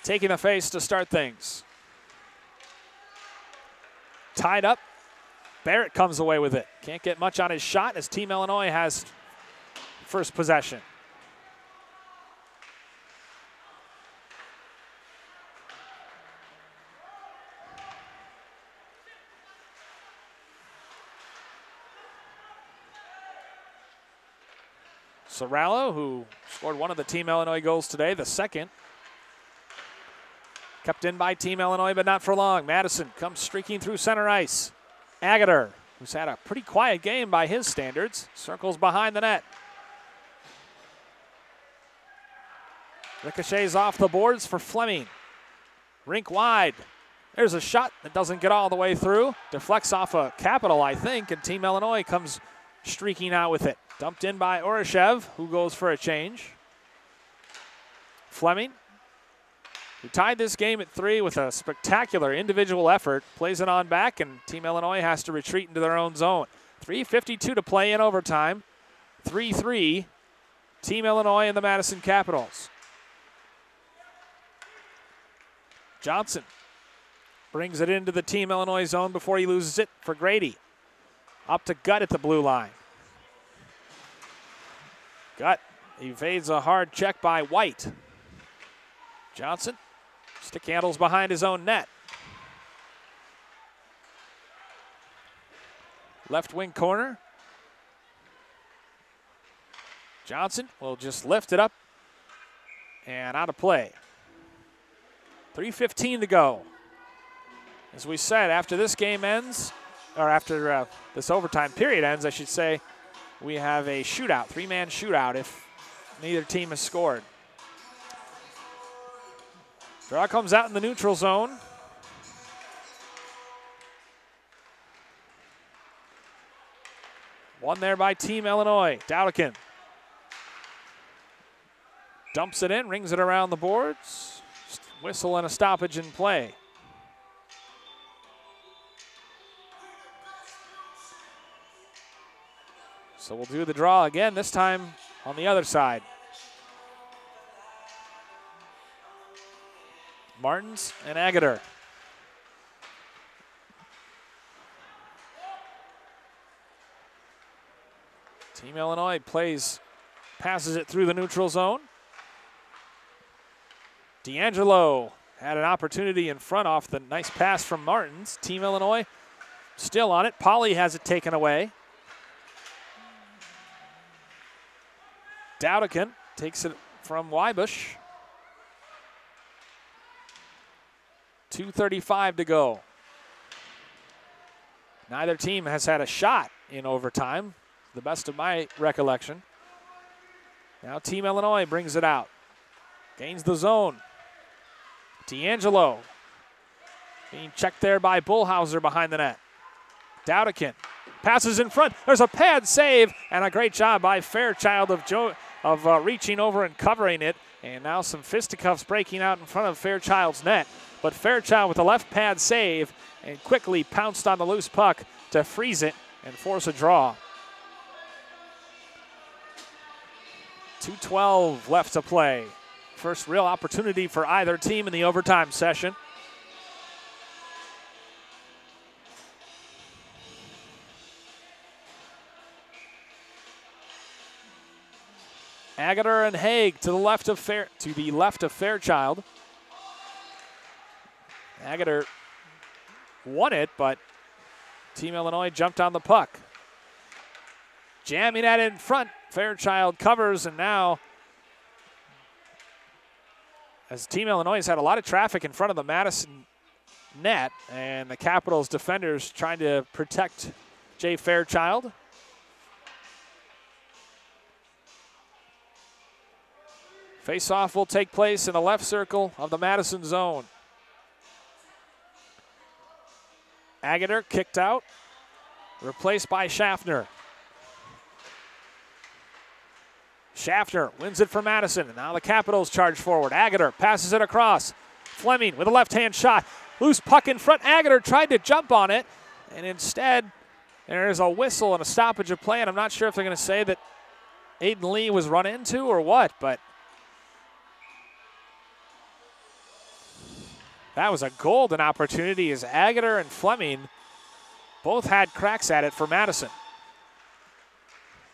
taking the face to start things. Tied up. Barrett comes away with it. Can't get much on his shot as Team Illinois has first possession. Sorallo, who scored one of the Team Illinois goals today, the second. Kept in by Team Illinois, but not for long. Madison comes streaking through center ice. Agater, who's had a pretty quiet game by his standards, circles behind the net. Ricochets off the boards for Fleming. Rink wide. There's a shot that doesn't get all the way through. Deflects off a Capital, I think, and Team Illinois comes streaking out with it. Dumped in by Orashev, who goes for a change. Fleming, who tied this game at 3 with a spectacular individual effort, plays it on back, and Team Illinois has to retreat into their own zone. 3:52 to play in overtime. 3-3, Team Illinois and the Madison Capitals. Johnson brings it into the Team Illinois zone before he loses it for Grady. Up to Gutt at the blue line. Gutt evades a hard check by White. Johnson, stick handles behind his own net. Left wing corner. Johnson will just lift it up and out of play. 3:15 to go. As we said, after this game ends, or after this overtime period ends, I should say, we have a shootout, three-man shootout if neither team has scored. Draw comes out in the neutral zone. One there by Team Illinois. Dowdican dumps it in, rings it around the boards. Whistle and a stoppage in play. So we'll do the draw again, this time on the other side. Martins and Agater. Team Illinois passes it through the neutral zone. D'Angelo had an opportunity in front off the nice pass from Martins. Team Illinois still on it. Polly has it taken away. Dowdican takes it from Wybush. 2:35 to go. Neither team has had a shot in overtime, the best of my recollection. Now Team Illinois brings it out. Gains the zone. D'Angelo being checked there by Bullhauser behind the net. Dowdican passes in front. There's a pad save and a great job by Fairchild of reaching over and covering it. And now some fisticuffs breaking out in front of Fairchild's net. But Fairchild with a left pad save and quickly pounced on the loose puck to freeze it and force a draw. 2:12 left to play. First real opportunity for either team in the overtime session. Agater and Haig to the left of Fairchild. Agater won it, but Team Illinois jumped on the puck. Jamming that in front. Fairchild covers, and now, as Team Illinois has had a lot of traffic in front of the Madison net, and the Capitals defenders trying to protect Jay Fairchild. Face-off will take place in the left circle of the Madison zone. Agater kicked out, replaced by Schaffner. Schaffner wins it for Madison, and now the Capitals charge forward. Agater passes it across. Fleming with a left-hand shot. Loose puck in front. Agater tried to jump on it, and instead there's a whistle and a stoppage of play, and I'm not sure if they're going to say that Aiden Lee was run into or what, but that was a golden opportunity as Agater and Fleming both had cracks at it for Madison.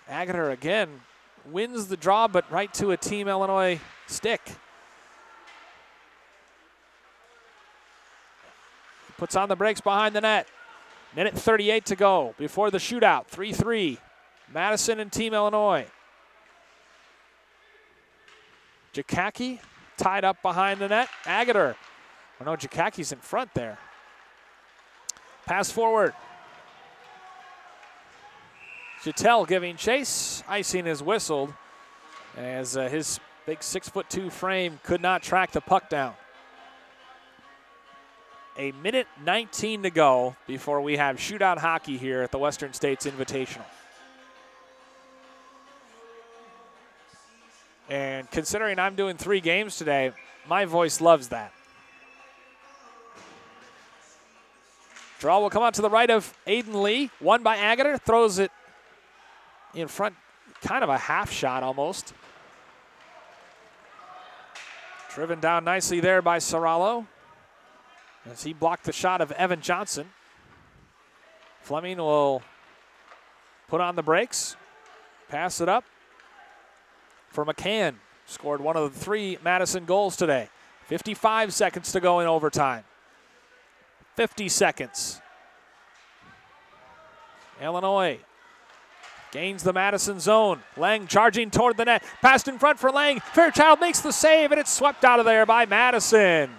Agater again wins the draw, but right to a Team Illinois stick. Puts on the brakes behind the net. Minute 38 to go before the shootout. 3-3, Madison and Team Illinois. Jakacki tied up behind the net. Agater. Oh no, Jakacki's in front there. Pass forward. Chattel giving chase. Icing is whistled as his big 6'2" frame could not track the puck down. A minute 19 to go before we have shootout hockey here at the Western States Invitational. And considering I'm doing 3 games today, my voice loves that. Draw will come out to the right of Aiden Lee. Won by Agater. Throws it in front. Kind of a half shot almost. Driven down nicely there by Serralo as he blocked the shot of Evan Johnson. Fleming will put on the brakes. Pass it up for McCann. Scored one of the 3 Madison goals today. 55 seconds to go in overtime. 50 seconds. Illinois gains the Madison zone. Lang charging toward the net. Passed in front for Lang. Fairchild makes the save, and it's swept out of there by Madison.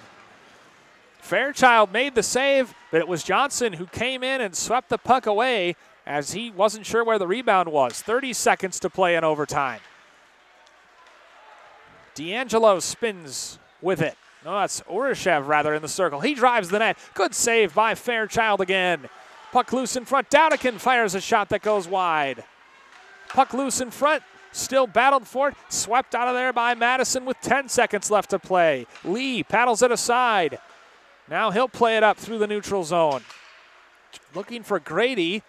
Fairchild made the save, but it was Johnson who came in and swept the puck away as he wasn't sure where the rebound was. 30 seconds to play in overtime. D'Angelo spins with it. No, that's Urashev rather in the circle. He drives the net. Good save by Fairchild again. Puck loose in front. Downican fires a shot that goes wide. Puck loose in front. Still battled for it. Swept out of there by Madison with 10 seconds left to play. Lee paddles it aside. Now he'll play it up through the neutral zone. Looking for Grady.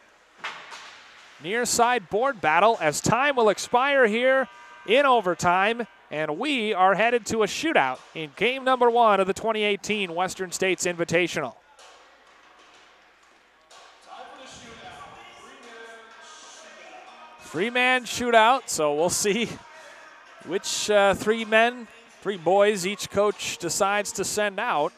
Near side board battle as time will expire here in overtime. And we are headed to a shootout in game number 1 of the 2018 Western States Invitational. Three-man shootout, so we'll see which 3 boys each coach decides to send out.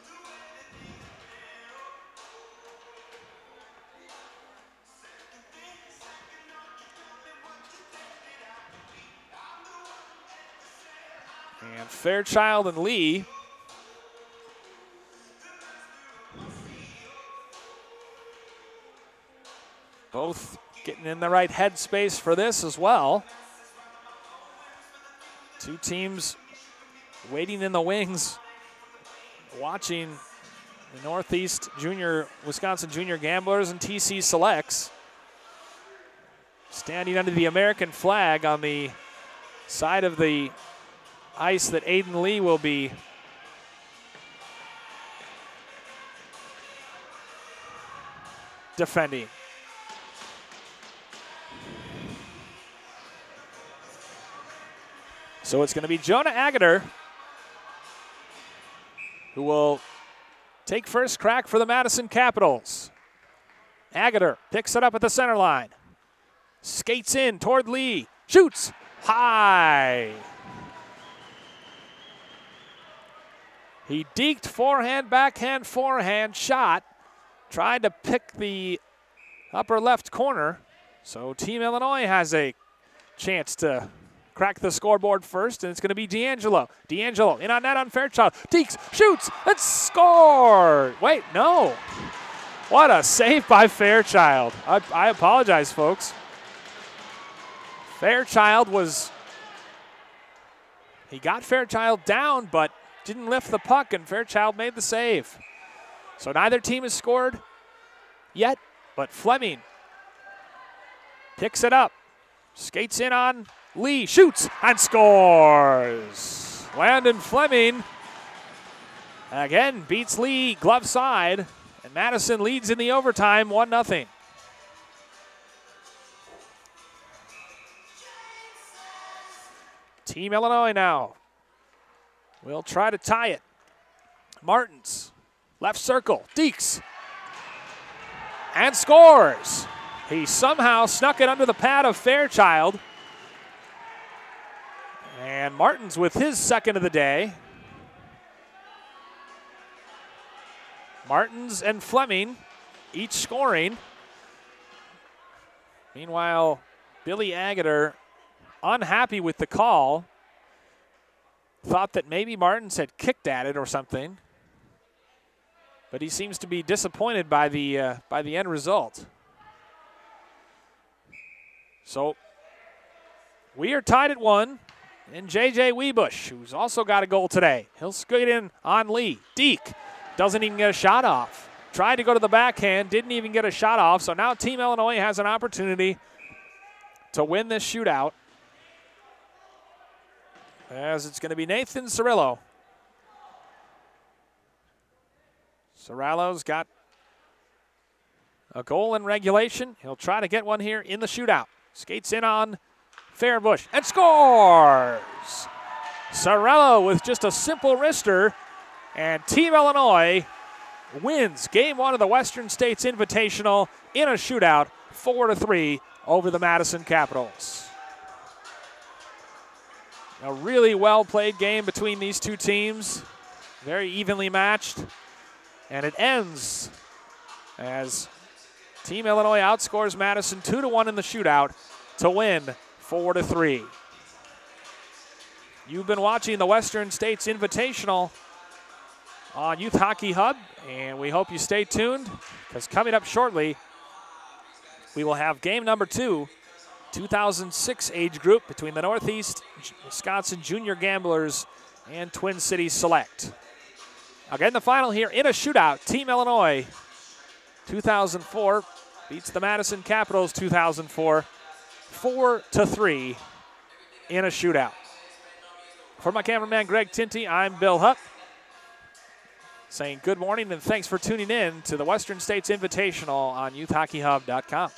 And Fairchild and Lee both getting in the right headspace for this as well. 2 teams waiting in the wings, watching the Northeast Wisconsin Junior Gamblers and TC Selects standing under the American flag on the side of the ice that Aiden Lee will be defending. So it's going to be Jonah Agater who will take first crack for the Madison Capitals. Agater picks it up at the center line. Skates in toward Lee. Shoots high. He deked forehand, backhand, forehand shot. Tried to pick the upper left corner. So Team Illinois has a chance to crack the scoreboard first, and it's going to be D'Angelo. D'Angelo in on net on Fairchild. Deeks shoots and scores. Wait, no. What a save by Fairchild. I apologize, folks. Fairchild he got Fairchild down, but didn't lift the puck, and Fairchild made the save. So neither team has scored yet, but Fleming picks it up, skates in on Lee, shoots and scores. Landon Fleming again beats Lee glove side, and Madison leads in the overtime 1-0. Team Illinois now will try to tie it. Martins, left circle, Deeks, and scores. He somehow snuck it under the pad of Fairchild. And Martins with his second of the day. Martins and Fleming each scoring. Meanwhile, Billy Agater, unhappy with the call, thought that maybe Martins had kicked at it or something, but he seems to be disappointed by the end result. So we are tied at 1, and J.J. Webush, who's also got a goal today, he'll skate in on Lee. Deke doesn't even get a shot off. Tried to go to the backhand, didn't even get a shot off, so now Team Illinois has an opportunity to win this shootout, as it's going to be Nathan Cirillo. Cirillo's got a goal in regulation. He'll try to get one here in the shootout. Skates in on Fairbush and scores. Sorello with just a simple wrister, and Team Illinois wins Game 1 of the Western States Invitational in a shootout, 4-3 over the Madison Capitals. A really well-played game between these two teams, very evenly matched, and it ends as Team Illinois outscores Madison 2-1 in the shootout to win 4-3. You've been watching the Western States Invitational on Youth Hockey Hub, and we hope you stay tuned, because coming up shortly, we will have game number 2, 2006 age group between the Northeast Wisconsin Junior Gamblers and Twin Cities Select. Again, the final here in a shootout. Team Illinois 2004 beats the Madison Capitals 2004 4-3 in a shootout. For my cameraman Greg Tinty, I'm Bill Hupp, saying good morning and thanks for tuning in to the Western States Invitational on youthhockeyhub.com.